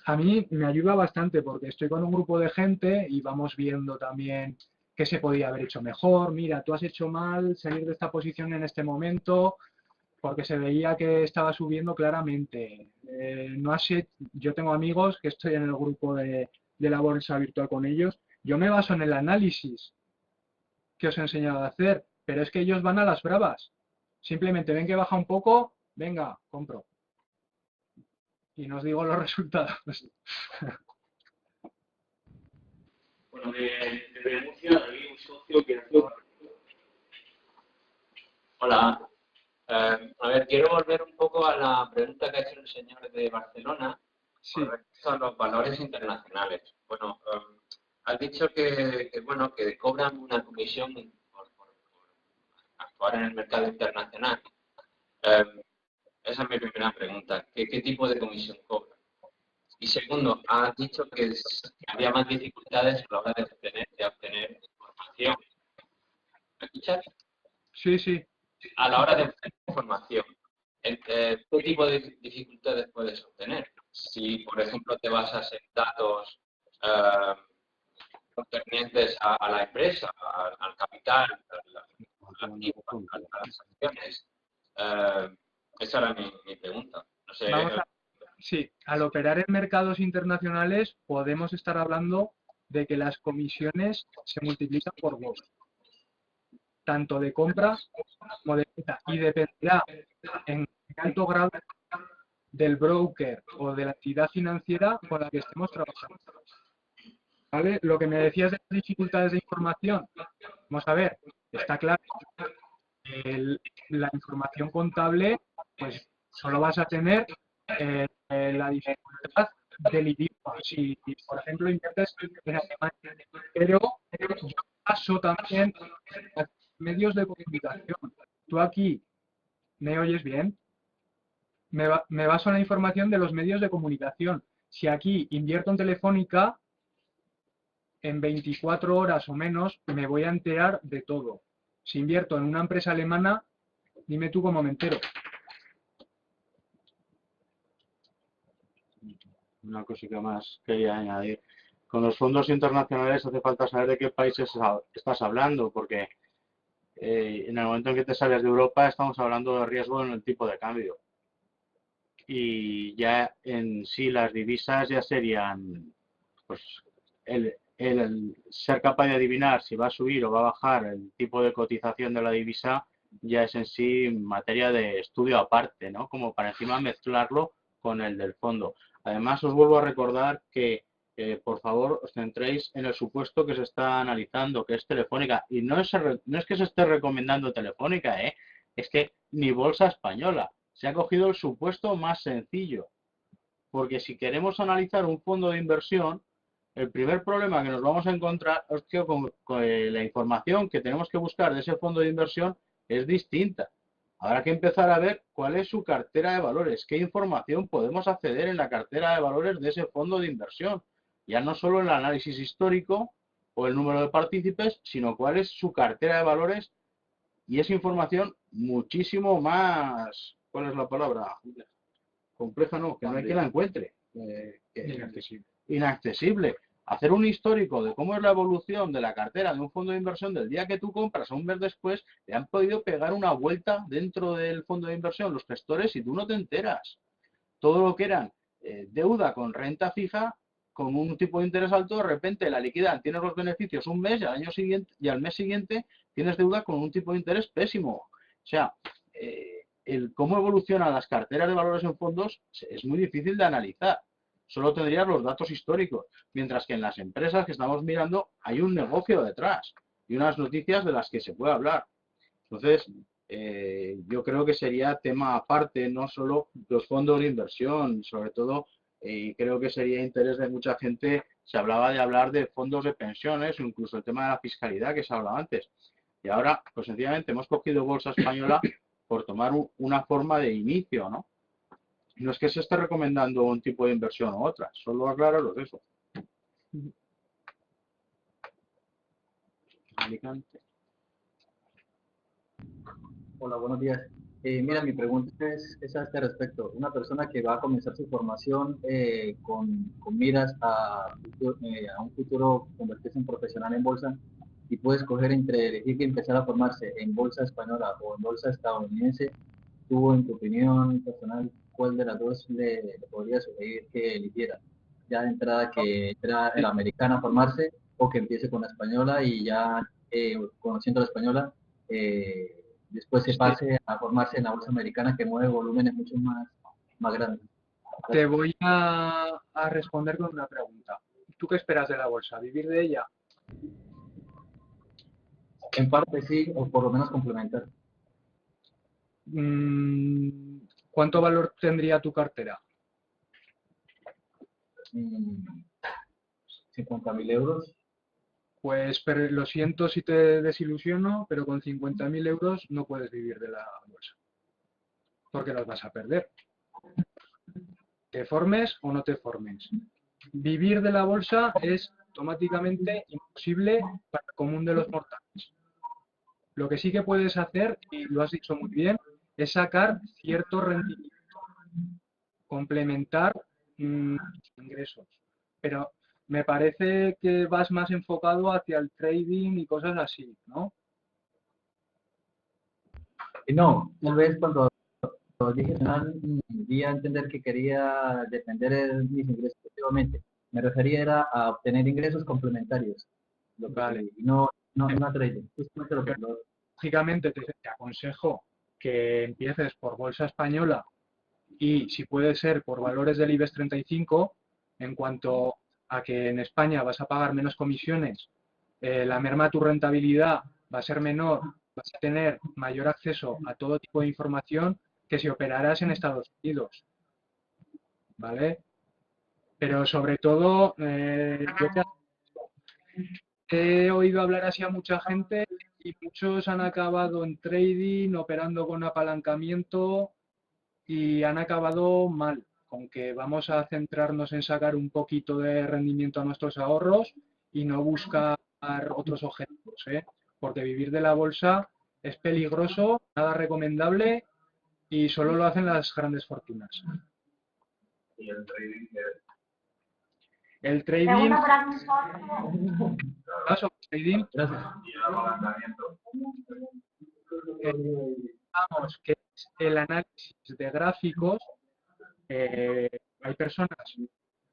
a mí me ayuda bastante porque estoy con un grupo de gente y vamos viendo también qué se podía haber hecho mejor. Mira, tú has hecho mal salir de esta posición en este momento porque se veía que estaba subiendo claramente. Yo tengo amigos que estoy en el grupo de la bolsa virtual con ellos. Yo me baso en el análisis que os he enseñado a hacer, pero es que ellos van a las bravas. Simplemente ven que baja un poco, venga, compro. Y no os digo los resultados. Bueno, de Murcia, David, un socio que hace... Hola. A ver, quiero volver un poco a la pregunta que ha hecho el señor de Barcelona con respecto a los valores internacionales. Bueno, has dicho que cobran una comisión por actuar en el mercado internacional. Esa es mi primera pregunta. ¿Qué tipo de comisión cobran? Y segundo, has dicho que había más dificultades a la hora de obtener información. ¿Me escuchas? Sí, sí. A la hora de obtener información, ¿qué tipo de dificultades puedes obtener? Si, por ejemplo, te basas en datos concernientes a la empresa, al capital, a las acciones. Esa era mi pregunta. No sé. Sí, al operar en mercados internacionales podemos estar hablando de que las comisiones se multiplican por 2, tanto de compra como de venta, y dependerá en qué alto grado del broker o de la entidad financiera con la que estemos trabajando. ¿Vale? Lo que me decías de las dificultades de información, vamos a ver, está claro, la información contable, pues solo vas a tener la dificultad del idioma. Si, por ejemplo, inviertes en Alemania, pero yo paso también a medios de comunicación. Tú aquí, ¿me oyes bien? Me baso en la información de los medios de comunicación. Si aquí invierto en Telefónica, en 24 horas o menos me voy a enterar de todo. Si invierto en una empresa alemana, dime tú cómo me entero. Una cosita más quería añadir. Con los fondos internacionales hace falta saber de qué países estás hablando, porque en el momento en que te sales de Europa estamos hablando de riesgo en el tipo de cambio. Y ya en sí las divisas ya serían, pues, el ser capaz de adivinar si va a subir o va a bajar el tipo de cotización de la divisa ya es en sí materia de estudio aparte, ¿no? Como para encima mezclarlo con el del fondo. Además, os vuelvo a recordar que, por favor, os centréis en el supuesto que se está analizando, que es Telefónica. Y no es que se esté recomendando Telefónica, es que ni Bolsa Española. Se ha cogido el supuesto más sencillo. Porque si queremos analizar un fondo de inversión, el primer problema que nos vamos a encontrar es que con la información que tenemos que buscar de ese fondo de inversión es distinta. Habrá que empezar a ver cuál es su cartera de valores, qué información podemos acceder en la cartera de valores de ese fondo de inversión. Ya no solo el análisis histórico o el número de partícipes, sino cuál es su cartera de valores, y esa información muchísimo más, ¿cuál es la palabra? Compleja no, que no hay quien la encuentre. Inaccesible. Hacer un histórico de cómo es la evolución de la cartera de un fondo de inversión del día que tú compras a un mes después, le han podido pegar una vuelta dentro del fondo de inversión los gestores y tú no te enteras. Todo lo que eran deuda con renta fija, con un tipo de interés alto, de repente la liquidan, tienes los beneficios un mes y al año siguiente y al mes siguiente tienes deuda con un tipo de interés pésimo. O sea, el cómo evolucionan las carteras de valores en fondos es muy difícil de analizar. Solo tendrías los datos históricos, mientras que en las empresas que estamos mirando hay un negocio detrás y unas noticias de las que se puede hablar. Entonces, yo creo que sería tema aparte, no solo los fondos de inversión, sobre todo, creo que sería interés de mucha gente. Se hablaba de hablar de fondos de pensiones o incluso el tema de la fiscalidad que se hablaba antes. Y ahora, pues sencillamente hemos cogido Bolsa Española por tomar una forma de inicio, ¿no? No es que se esté recomendando un tipo de inversión u otra, solo aclararos eso. Alicante. Hola, buenos días. Mira, mi pregunta es a este respecto. Una persona que va a comenzar su formación con miras a un futuro convertirse en profesional en bolsa y puede escoger entre elegir que empezar a formarse en bolsa española o en bolsa estadounidense, tú, en tu opinión personal, ¿cuál de las dos le podría sugerir que eligiera? Ya de entrada que entra en la americana a formarse o que empiece con la española y ya conociendo la española, después se pase a formarse en la bolsa americana que mueve volúmenes mucho más grandes. Te voy a responder con una pregunta. ¿Tú qué esperas de la bolsa? ¿Vivir de ella? En parte sí, o por lo menos complementar. ¿Cuánto valor tendría tu cartera? 50.000 euros. Pues lo siento si te desilusiono, pero con 50.000 euros no puedes vivir de la bolsa. Porque los vas a perder. Te formes o no te formes. Vivir de la bolsa es automáticamente imposible para el común de los mortales. Lo que sí que puedes hacer, y lo has dicho muy bien, es sacar cierto rendimiento, complementar ingresos. Pero me parece que vas más enfocado hacia el trading y cosas así, ¿no? No, tal vez cuando dije di a entender que quería defender mis ingresos efectivamente. Me refería a obtener ingresos complementarios. Vale. No trading. Justamente lo que lógicamente te aconsejo que empieces por bolsa española y, si puede ser, por valores del IBEX 35, en cuanto a que en España vas a pagar menos comisiones, la merma de tu rentabilidad va a ser menor, vas a tener mayor acceso a todo tipo de información que si operaras en Estados Unidos, ¿vale? Pero sobre todo, yo he oído hablar así a mucha gente y muchos han acabado en trading, operando con apalancamiento y han acabado mal, con que vamos a centrarnos en sacar un poquito de rendimiento a nuestros ahorros y no buscar otros objetivos, ¿eh? Porque vivir de la bolsa es peligroso, nada recomendable y solo lo hacen las grandes fortunas. Y el trading El trading, Pregunta por aquí. sobre trading, y el apalancamiento. vamos, que es el análisis de gráficos. Hay personas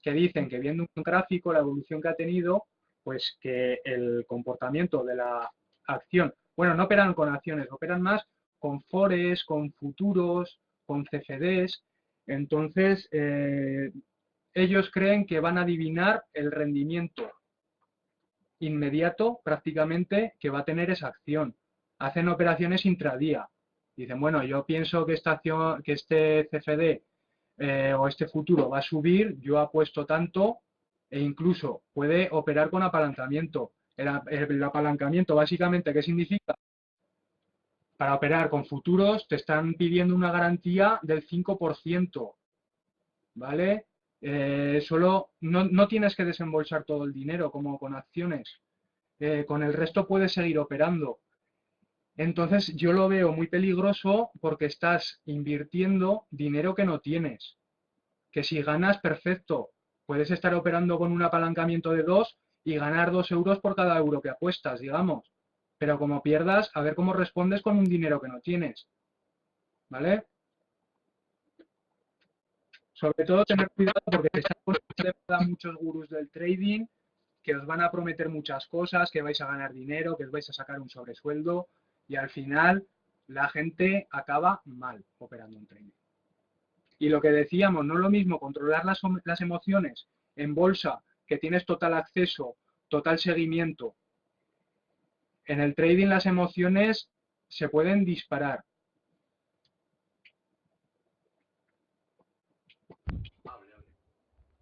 que dicen que viendo un gráfico, la evolución que ha tenido, pues que el comportamiento de la acción, bueno, no operan con acciones, operan más con forex, con futuros, con CFDs. Entonces, ellos creen que van a adivinar el rendimiento inmediato prácticamente que va a tener esa acción. Hacen operaciones intradía. Dicen, bueno, yo pienso que esta acción, que este CFD o este futuro va a subir, yo apuesto tanto, e incluso puede operar con apalancamiento. El apalancamiento básicamente, ¿qué significa? Para operar con futuros te están pidiendo una garantía del 5%, ¿vale? Solo no tienes que desembolsar todo el dinero como con acciones. Con el resto puedes seguir operando. Entonces yo lo veo muy peligroso porque estás invirtiendo dinero que no tienes. Que si ganas, perfecto. Puedes estar operando con un apalancamiento de 2 y ganar 2 euros por cada euro que apuestas, digamos. Pero como pierdas, a ver cómo respondes con un dinero que no tienes. ¿Vale? Sobre todo tener cuidado porque se están poniendo de moda muchos gurús del trading que os van a prometer muchas cosas, que vais a ganar dinero, que os vais a sacar un sobresueldo y al final la gente acaba mal operando en trading. Y lo que decíamos, no es lo mismo controlar las emociones en bolsa, que tienes total acceso, total seguimiento. En el trading las emociones se pueden disparar.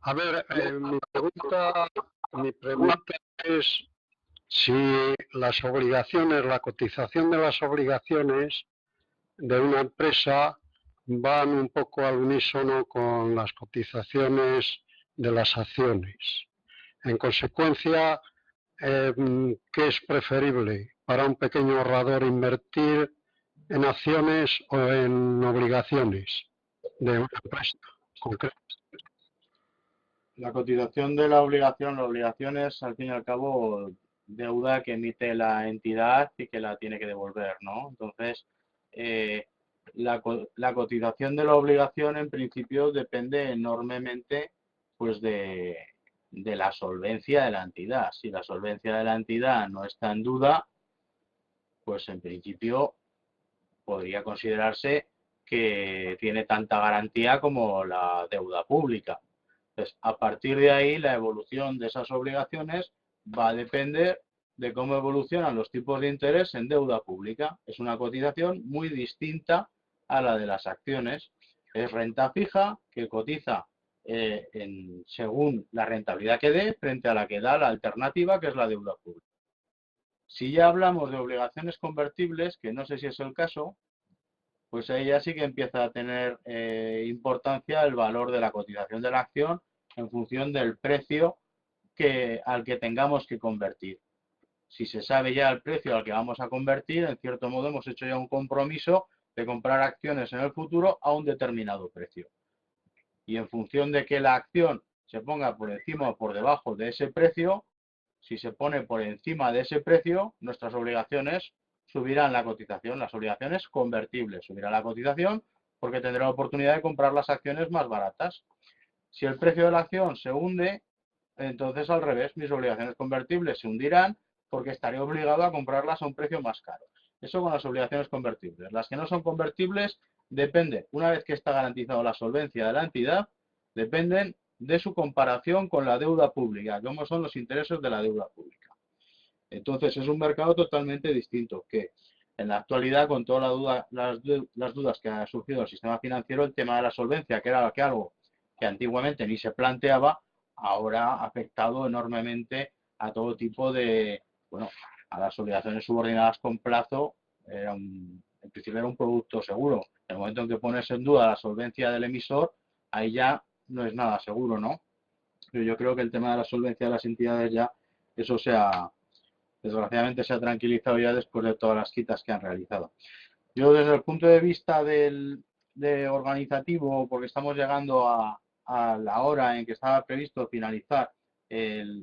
A ver, mi pregunta es si las obligaciones, la cotización de las obligaciones de una empresa van un poco al unísono con las cotizaciones de las acciones. En consecuencia, ¿qué es preferible para un pequeño ahorrador invertir en acciones o en obligaciones de una empresa concreta? La cotización de la obligación es, al fin y al cabo, deuda que emite la entidad y que la tiene que devolver, ¿no? Entonces, la cotización de la obligación, en principio, depende enormemente, pues, de la solvencia de la entidad. Si la solvencia de la entidad no está en duda, pues, en principio, podría considerarse que tiene tanta garantía como la deuda pública. Entonces, a partir de ahí, la evolución de esas obligaciones va a depender de cómo evolucionan los tipos de interés en deuda pública. Es una cotización muy distinta a la de las acciones. Es renta fija que cotiza según la rentabilidad que dé frente a la que da la alternativa, que es la deuda pública. Si ya hablamos de obligaciones convertibles, que no sé si es el caso, pues ahí ya sí que empieza a tener importancia el valor de la cotización de la acción en función del precio al que tengamos que convertir. Si se sabe ya el precio al que vamos a convertir, en cierto modo hemos hecho ya un compromiso de comprar acciones en el futuro a un determinado precio. Y en función de que la acción se ponga por encima o por debajo de ese precio, si se pone por encima de ese precio, nuestras obligaciones subirán la cotización, las obligaciones convertibles. Subirá la cotización porque tendrá la oportunidad de comprar las acciones más baratas. Si el precio de la acción se hunde, entonces al revés, mis obligaciones convertibles se hundirán porque estaré obligado a comprarlas a un precio más caro. Eso con las obligaciones convertibles. Las que no son convertibles depende, una vez que está garantizada la solvencia de la entidad, dependen de su comparación con la deuda pública, cómo son los intereses de la deuda pública. Entonces es un mercado totalmente distinto, que en la actualidad, con todas las dudas que ha surgido en el sistema financiero, el tema de la solvencia, que era algo que antiguamente ni se planteaba, ahora ha afectado enormemente a todo tipo de, bueno, a las obligaciones subordinadas con plazo. En principio era un producto seguro. En el momento en que pones en duda la solvencia del emisor, ahí ya no es nada seguro, ¿no? Pero yo creo que el tema de la solvencia de las entidades ya desgraciadamente se ha tranquilizado ya después de todas las quitas que han realizado. Yo desde el punto de vista de organizativo, porque estamos llegando a la hora en que estaba previsto finalizar,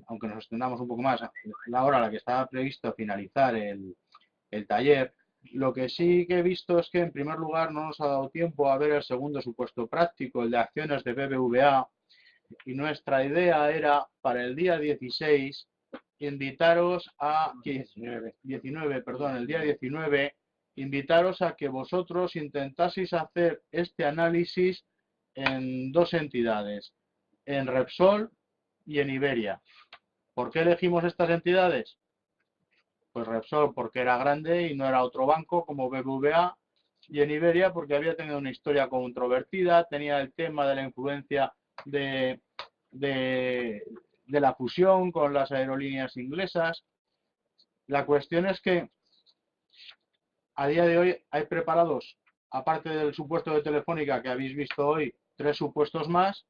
aunque nos extendamos un poco más, la hora a la que estaba previsto finalizar el taller, lo que sí que he visto es que en primer lugar no nos ha dado tiempo a ver el segundo supuesto práctico, el de acciones de BBVA, y nuestra idea era para el día 16 invitaros a 19, perdón, el día 19 invitaros a que vosotros intentaseis hacer este análisis en dos entidades, en Repsol y en Iberia. ¿Por qué elegimos estas entidades? Pues Repsol porque era grande y no era otro banco como BBVA, y en Iberia porque había tenido una historia controvertida, tenía el tema de la influencia de la fusión con las aerolíneas inglesas. La cuestión es que a día de hoy hay preparados, aparte del supuesto de Telefónica que habéis visto hoy, 3 supuestos más,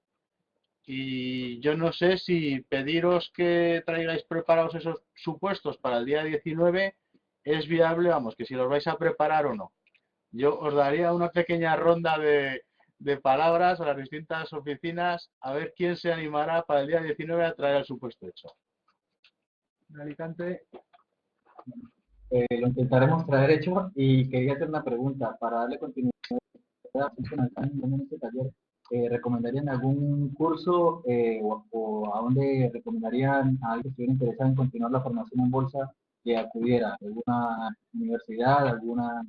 y yo no sé si pediros que traigáis preparados esos supuestos para el día 19 es viable, vamos, que si los vais a preparar o no. Yo os daría una pequeña ronda de palabras a las distintas oficinas a ver quién se animará para el día 19 a traer el supuesto hecho. Alicante. Lo intentaremos traer hecho y quería hacer una pregunta para darle continuidad en este taller. ¿Recomendarían algún curso o a dónde recomendarían a alguien que estuviera interesado en continuar la formación en bolsa que acudiera? ¿Alguna universidad, alguna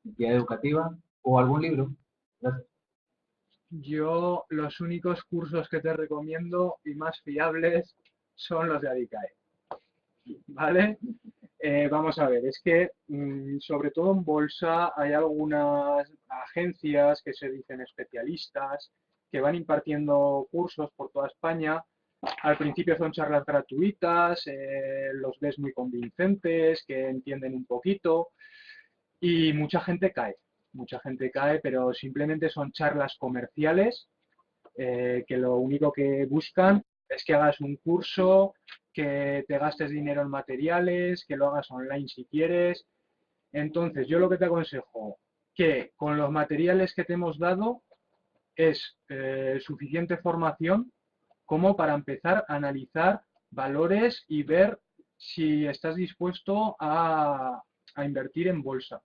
entidad educativa o algún libro? Gracias. Yo los únicos cursos que te recomiendo y más fiables son los de Adicae. ¿Vale? Vamos a ver, es que sobre todo en bolsa hay algunas agencias que se dicen especialistas que van impartiendo cursos por toda España. Al principio son charlas gratuitas, los ves muy convincentes, que entienden un poquito y mucha gente cae, pero simplemente son charlas comerciales que lo único que buscan es que hagas un curso, que te gastes dinero en materiales, que lo hagas online si quieres. Entonces, yo lo que te aconsejo, que con los materiales que te hemos dado es suficiente formación como para empezar a analizar valores y ver si estás dispuesto a invertir en bolsa.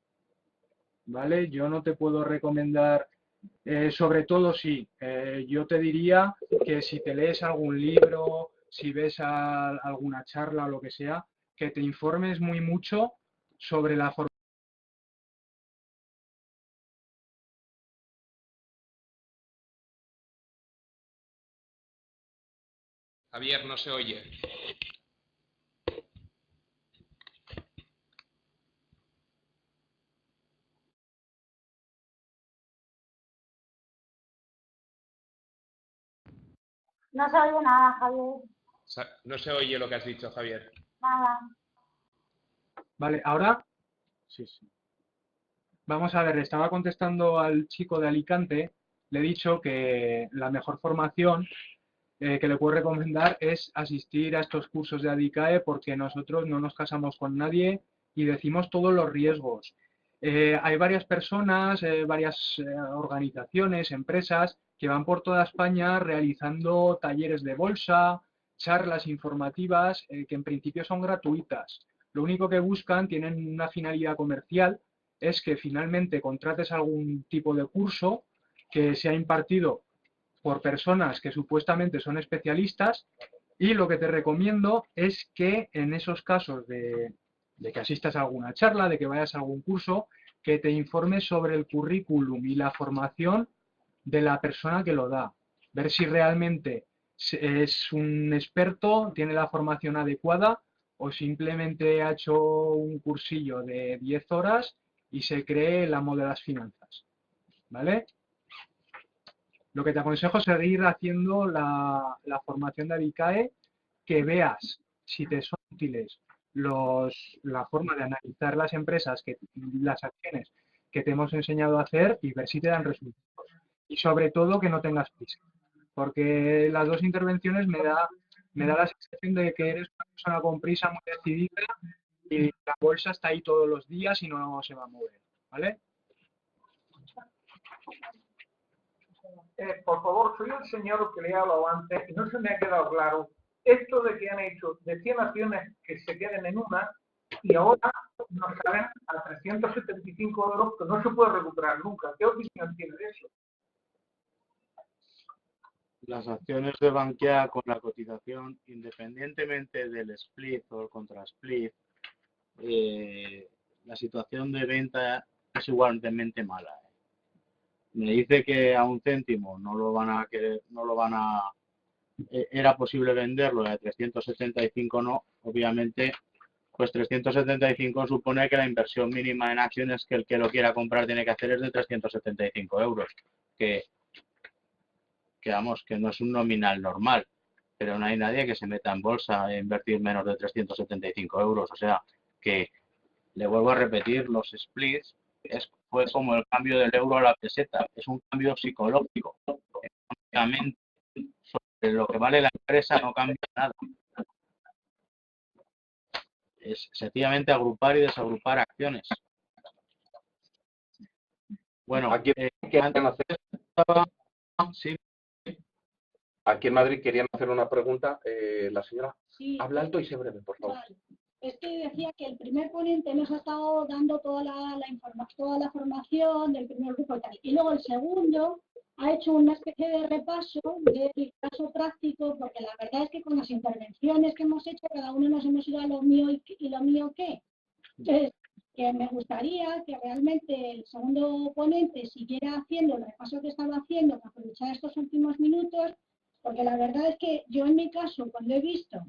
¿Vale? Yo no te puedo recomendar, sobre todo sí, yo te diría que si te lees algún libro, si ves alguna charla o lo que sea, que te informes muy mucho sobre la formación. Javier, no se oye. No se oye nada, Javier. No se oye lo que has dicho, Javier. Nada. Vale, ¿ahora? Sí. Vamos a ver, estaba contestando al chico de Alicante, le he dicho que la mejor formación que le puedo recomendar es asistir a estos cursos de Adicae porque nosotros no nos casamos con nadie y decimos todos los riesgos. Hay varias personas, varias organizaciones, empresas que van por toda España realizando talleres de bolsa, charlas informativas que en principio son gratuitas. Lo único que buscan, tienen una finalidad comercial, es que finalmente contrates algún tipo de curso que sea impartido por personas que supuestamente son especialistas, y lo que te recomiendo es que en esos casos de que asistas a alguna charla, de que vayas a algún curso, que te informes sobre el currículum y la formación de la persona que lo da. Ver si realmente es un experto, tiene la formación adecuada o simplemente ha hecho un cursillo de 10 horas y se cree el amo de las finanzas. ¿Vale? Lo que te aconsejo es seguir haciendo la formación de Adicae, que veas si te son útiles la forma de analizar las empresas, las acciones que te hemos enseñado a hacer y ver si te dan resultados. Y sobre todo que no tengas prisa, porque las dos intervenciones me da Me da la sensación de que eres una persona con prisa muy decidida y la bolsa está ahí todos los días y no se va a mover, ¿vale? Por favor, soy el señor que le he hablado antes y no se me ha quedado claro esto de que han hecho de 100 acciones que se queden en una y ahora nos salen a 375 euros que no se puede recuperar nunca. ¿Qué opinión tiene de eso? Las acciones de Bankia con la cotización, independientemente del split o el contra-split, la situación de venta es igualmente mala. Me dice que a 1 céntimo no lo van a querer, era posible venderlo, a 375 no, obviamente, pues 375 supone que la inversión mínima en acciones que el que lo quiera comprar tiene que hacer es de 375 euros, que vamos, que no es un nominal normal, pero no hay nadie que se meta en bolsa a invertir menos de 375 euros, o sea, que le vuelvo a repetir, los splits fue como el cambio del euro a la peseta, es un cambio psicológico. Económicamente, sobre lo que vale la empresa no cambia nada. Es sencillamente agrupar y desagrupar acciones. Bueno, aquí en Madrid querían hacer una pregunta. La señora, Sí. habla alto y sé breve, por favor. Vale. Es que decía que el primer ponente nos ha estado dando toda la formación del primer grupo y tal. Y luego el segundo ha hecho una especie de repaso del caso práctico, porque la verdad es que con las intervenciones que hemos hecho, cada uno nos hemos ido a lo mío y lo mío qué. Entonces, que me gustaría que realmente el segundo ponente siguiera haciendo el repaso que estaba haciendo, para aprovechar estos últimos minutos, porque la verdad es que yo en mi caso, cuando he visto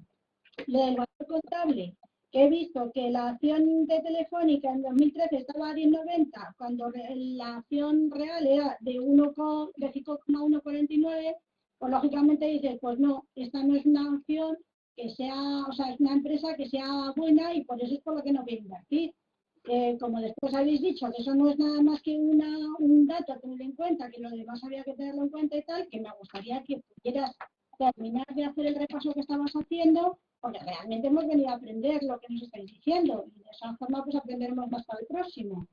lo del valor contable, que he visto que la acción de Telefónica en 2013 estaba a 10,90, cuando la acción real era de 5,149, pues lógicamente dices, pues no, esta no es una acción que sea, o sea, es una empresa que sea buena y por eso es por lo que no voy a invertir. Como después habéis dicho, que eso no es nada más que un dato a tener en cuenta, que lo demás había que tenerlo en cuenta y tal, que me gustaría que pudieras terminar de hacer el repaso que estabas haciendo, porque realmente hemos venido a aprender lo que nos estáis diciendo y de esa forma pues aprenderemos más para el próximo.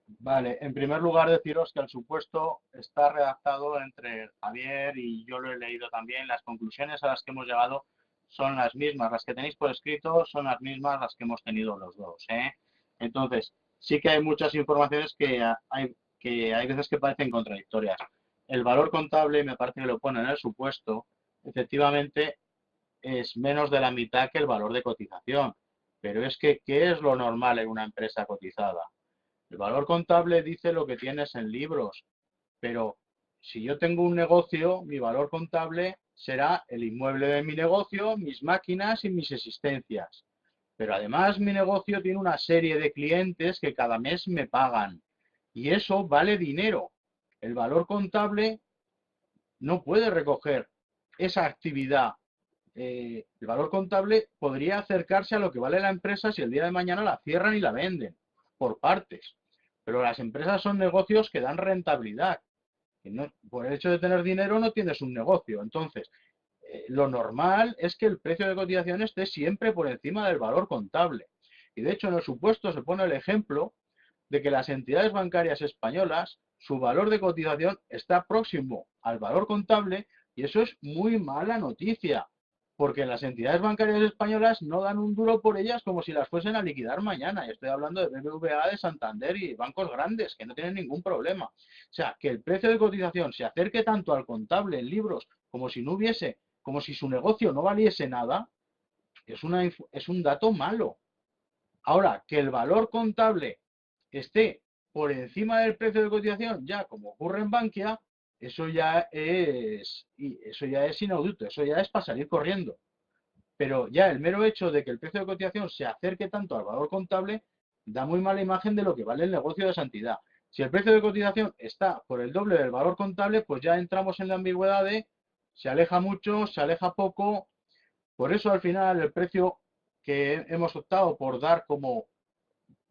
Vale, en primer lugar deciros que el supuesto está redactado entre Javier y yo lo he leído también. Las conclusiones a las que hemos llegado son las mismas, las que tenéis por escrito son las mismas las que hemos tenido los dos, ¿eh? Entonces, sí que hay muchas informaciones que hay veces que parecen contradictorias. El valor contable, me parece que lo pone en el supuesto, efectivamente es menos de la mitad que el valor de cotización. Pero es que, ¿qué es lo normal en una empresa cotizada? El valor contable dice lo que tienes en libros, pero si yo tengo un negocio, mi valor contable será el inmueble de mi negocio, mis máquinas y mis existencias. Pero además mi negocio tiene una serie de clientes que cada mes me pagan y eso vale dinero. El valor contable no puede recoger esa actividad. El valor contable podría acercarse a lo que vale la empresa si el día de mañana la cierran y la venden, por partes. Pero las empresas son negocios que dan rentabilidad. Y no, por el hecho de tener dinero no tienes un negocio. Entonces, lo normal es que el precio de cotización esté siempre por encima del valor contable. Y de hecho en el supuesto se pone el ejemplo de que las entidades bancarias españolas, su valor de cotización está próximo al valor contable y eso es muy mala noticia. Porque las entidades bancarias españolas no dan un duro por ellas como si las fuesen a liquidar mañana. Y estoy hablando de BBVA, de Santander y bancos grandes que no tienen ningún problema. O sea, que el precio de cotización se acerque tanto al contable en libros como si no hubiese, como si su negocio no valiese nada, es un dato malo. Ahora, que el valor contable esté por encima del precio de cotización, ya como ocurre en Bankia, eso ya es inaudito, eso ya es para salir corriendo. Pero ya el mero hecho de que el precio de cotización se acerque tanto al valor contable da muy mala imagen de lo que vale el negocio de esa entidad. Si el precio de cotización está por el doble del valor contable, pues ya entramos en la ambigüedad de se aleja mucho, se aleja poco. Por eso al final el precio que hemos optado por dar como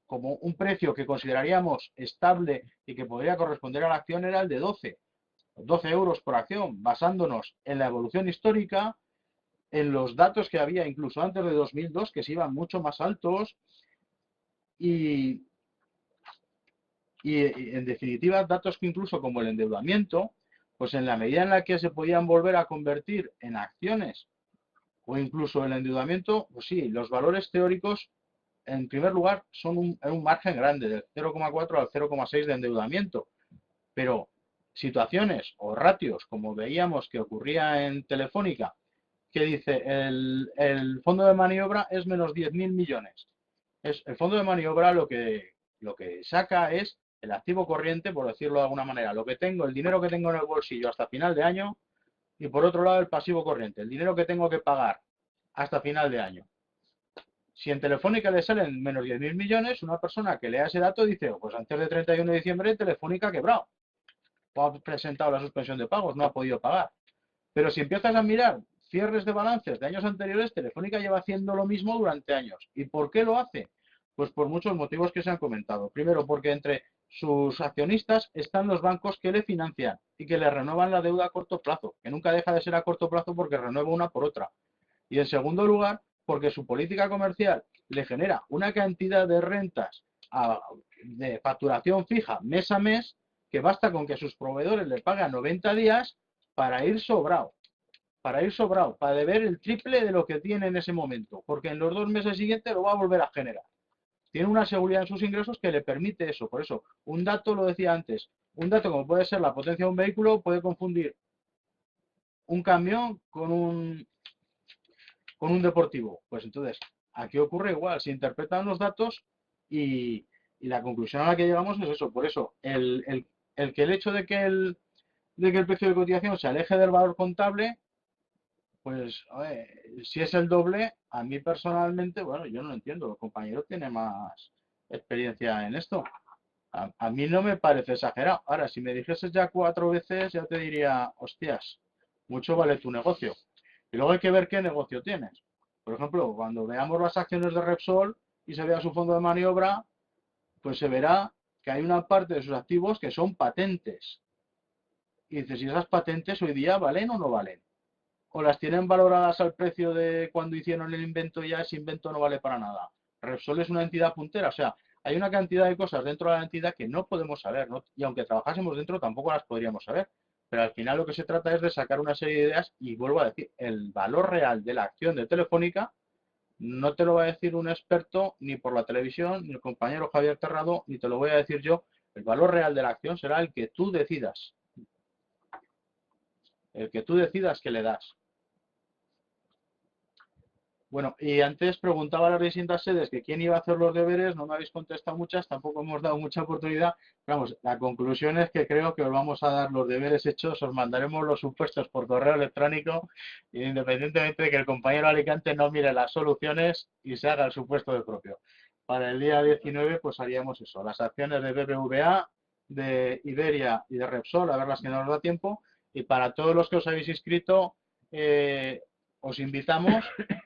un precio que consideraríamos estable y que podría corresponder a la acción era el de 12 euros por acción, basándonos en la evolución histórica, en los datos que había incluso antes de 2002, que se iban mucho más altos y en definitiva datos que incluso como el endeudamiento, pues en la medida en la que se podían volver a convertir en acciones o incluso el endeudamiento, pues sí, los valores teóricos en primer lugar son un margen grande, del 0,4 al 0,6 de endeudamiento, pero situaciones o ratios como veíamos que ocurría en Telefónica, que dice el fondo de maniobra es menos 10.000 millones. El fondo de maniobra lo que saca es el activo corriente, por decirlo de alguna manera, lo que tengo, el dinero que tengo en el bolsillo hasta final de año, y por otro lado el pasivo corriente, el dinero que tengo que pagar hasta final de año. Si en Telefónica le salen menos 10.000 millones, una persona que lea ese dato dice, oh, pues antes de 31 de diciembre Telefónica ha quebrado, o ha presentado la suspensión de pagos, no ha podido pagar. Pero si empiezas a mirar cierres de balances de años anteriores, Telefónica lleva haciendo lo mismo durante años. ¿Y por qué lo hace? Pues por muchos motivos que se han comentado. Primero, porque entre sus accionistas están los bancos que le financian y que le renuevan la deuda a corto plazo, que nunca deja de ser a corto plazo porque renueva una por otra. Y en segundo lugar, porque su política comercial le genera una cantidad de rentas de facturación fija mes a mes que basta con que sus proveedores le paguen 90 días para ir sobrado. Para deber el triple de lo que tiene en ese momento, porque en los 2 meses siguientes lo va a volver a generar. Tiene una seguridad en sus ingresos que le permite eso. Por eso, un dato, lo decía antes, un dato como puede ser la potencia de un vehículo puede confundir un camión con un deportivo. Pues entonces, aquí ocurre igual, se interpretan los datos y la conclusión a la que llegamos es eso. Por eso, el hecho de que el precio de cotización se aleje del valor contable, pues, a ver, si es el doble, a mí personalmente, bueno, yo no lo entiendo, los compañeros tienen más experiencia en esto. A mí no me parece exagerado. Ahora, si me dijeses ya 4 veces, ya te diría, hostias, mucho vale tu negocio. Y luego hay que ver qué negocio tienes. Por ejemplo, cuando veamos las acciones de Repsol y se vea su fondo de maniobra, pues se verá que hay una parte de sus activos que son patentes. Y dices, ¿y esas patentes hoy día valen o no valen? O las tienen valoradas al precio de cuando hicieron el invento y ya ese invento no vale para nada. Repsol es una entidad puntera, o sea, hay una cantidad de cosas dentro de la entidad que no podemos saber, ¿no? Y aunque trabajásemos dentro tampoco las podríamos saber. Pero al final lo que se trata es de sacar una serie de ideas y vuelvo a decir, el valor real de la acción de Telefónica no te lo va a decir un experto ni por la televisión, ni el compañero Javier Terrado, ni te lo voy a decir yo. El valor real de la acción será el que tú decidas. El que tú decidas que le das. Bueno, y antes preguntaba a las distintas sedes que quién iba a hacer los deberes, no me habéis contestado muchas, tampoco hemos dado mucha oportunidad. Vamos, la conclusión es que creo que os vamos a dar los deberes hechos, os mandaremos los supuestos por correo electrónico, independientemente de que el compañero Alicante no mire las soluciones y se haga el supuesto de propio. Para el día 19 pues haríamos eso, las acciones de BBVA, de Iberia y de Repsol, a ver las que nos da tiempo, y para todos los que os habéis inscrito, os invitamos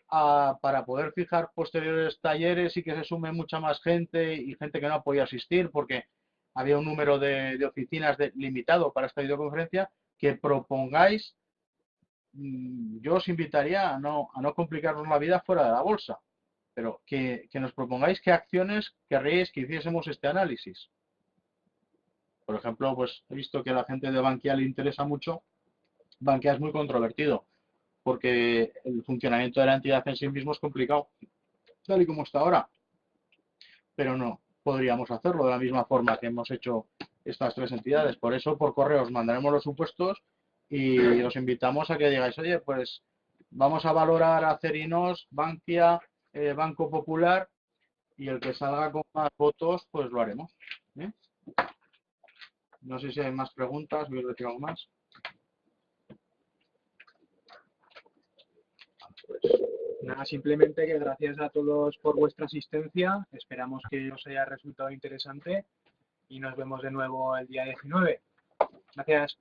para poder fijar posteriores talleres y que se sume mucha más gente y gente que no ha podido asistir porque había un número de oficinas limitado para esta videoconferencia, que propongáis, yo os invitaría a no complicarnos la vida fuera de la bolsa, pero que nos propongáis qué acciones querríais que hiciésemos este análisis. Por ejemplo, pues he visto que a la gente de Bankia le interesa mucho. Bankia es muy controvertido, porque el funcionamiento de la entidad en sí mismo es complicado, tal y como está ahora. Pero no podríamos hacerlo de la misma forma que hemos hecho estas 3 entidades. Por eso, por correo os mandaremos los supuestos y os invitamos a que digáis, oye, pues vamos a valorar a Cerinos, Bankia, Banco Popular, y el que salga con más votos, pues lo haremos. No sé si hay más preguntas, voy a decir algo más. Nada, simplemente que gracias a todos por vuestra asistencia, esperamos que os haya resultado interesante y nos vemos de nuevo el día 19. Gracias.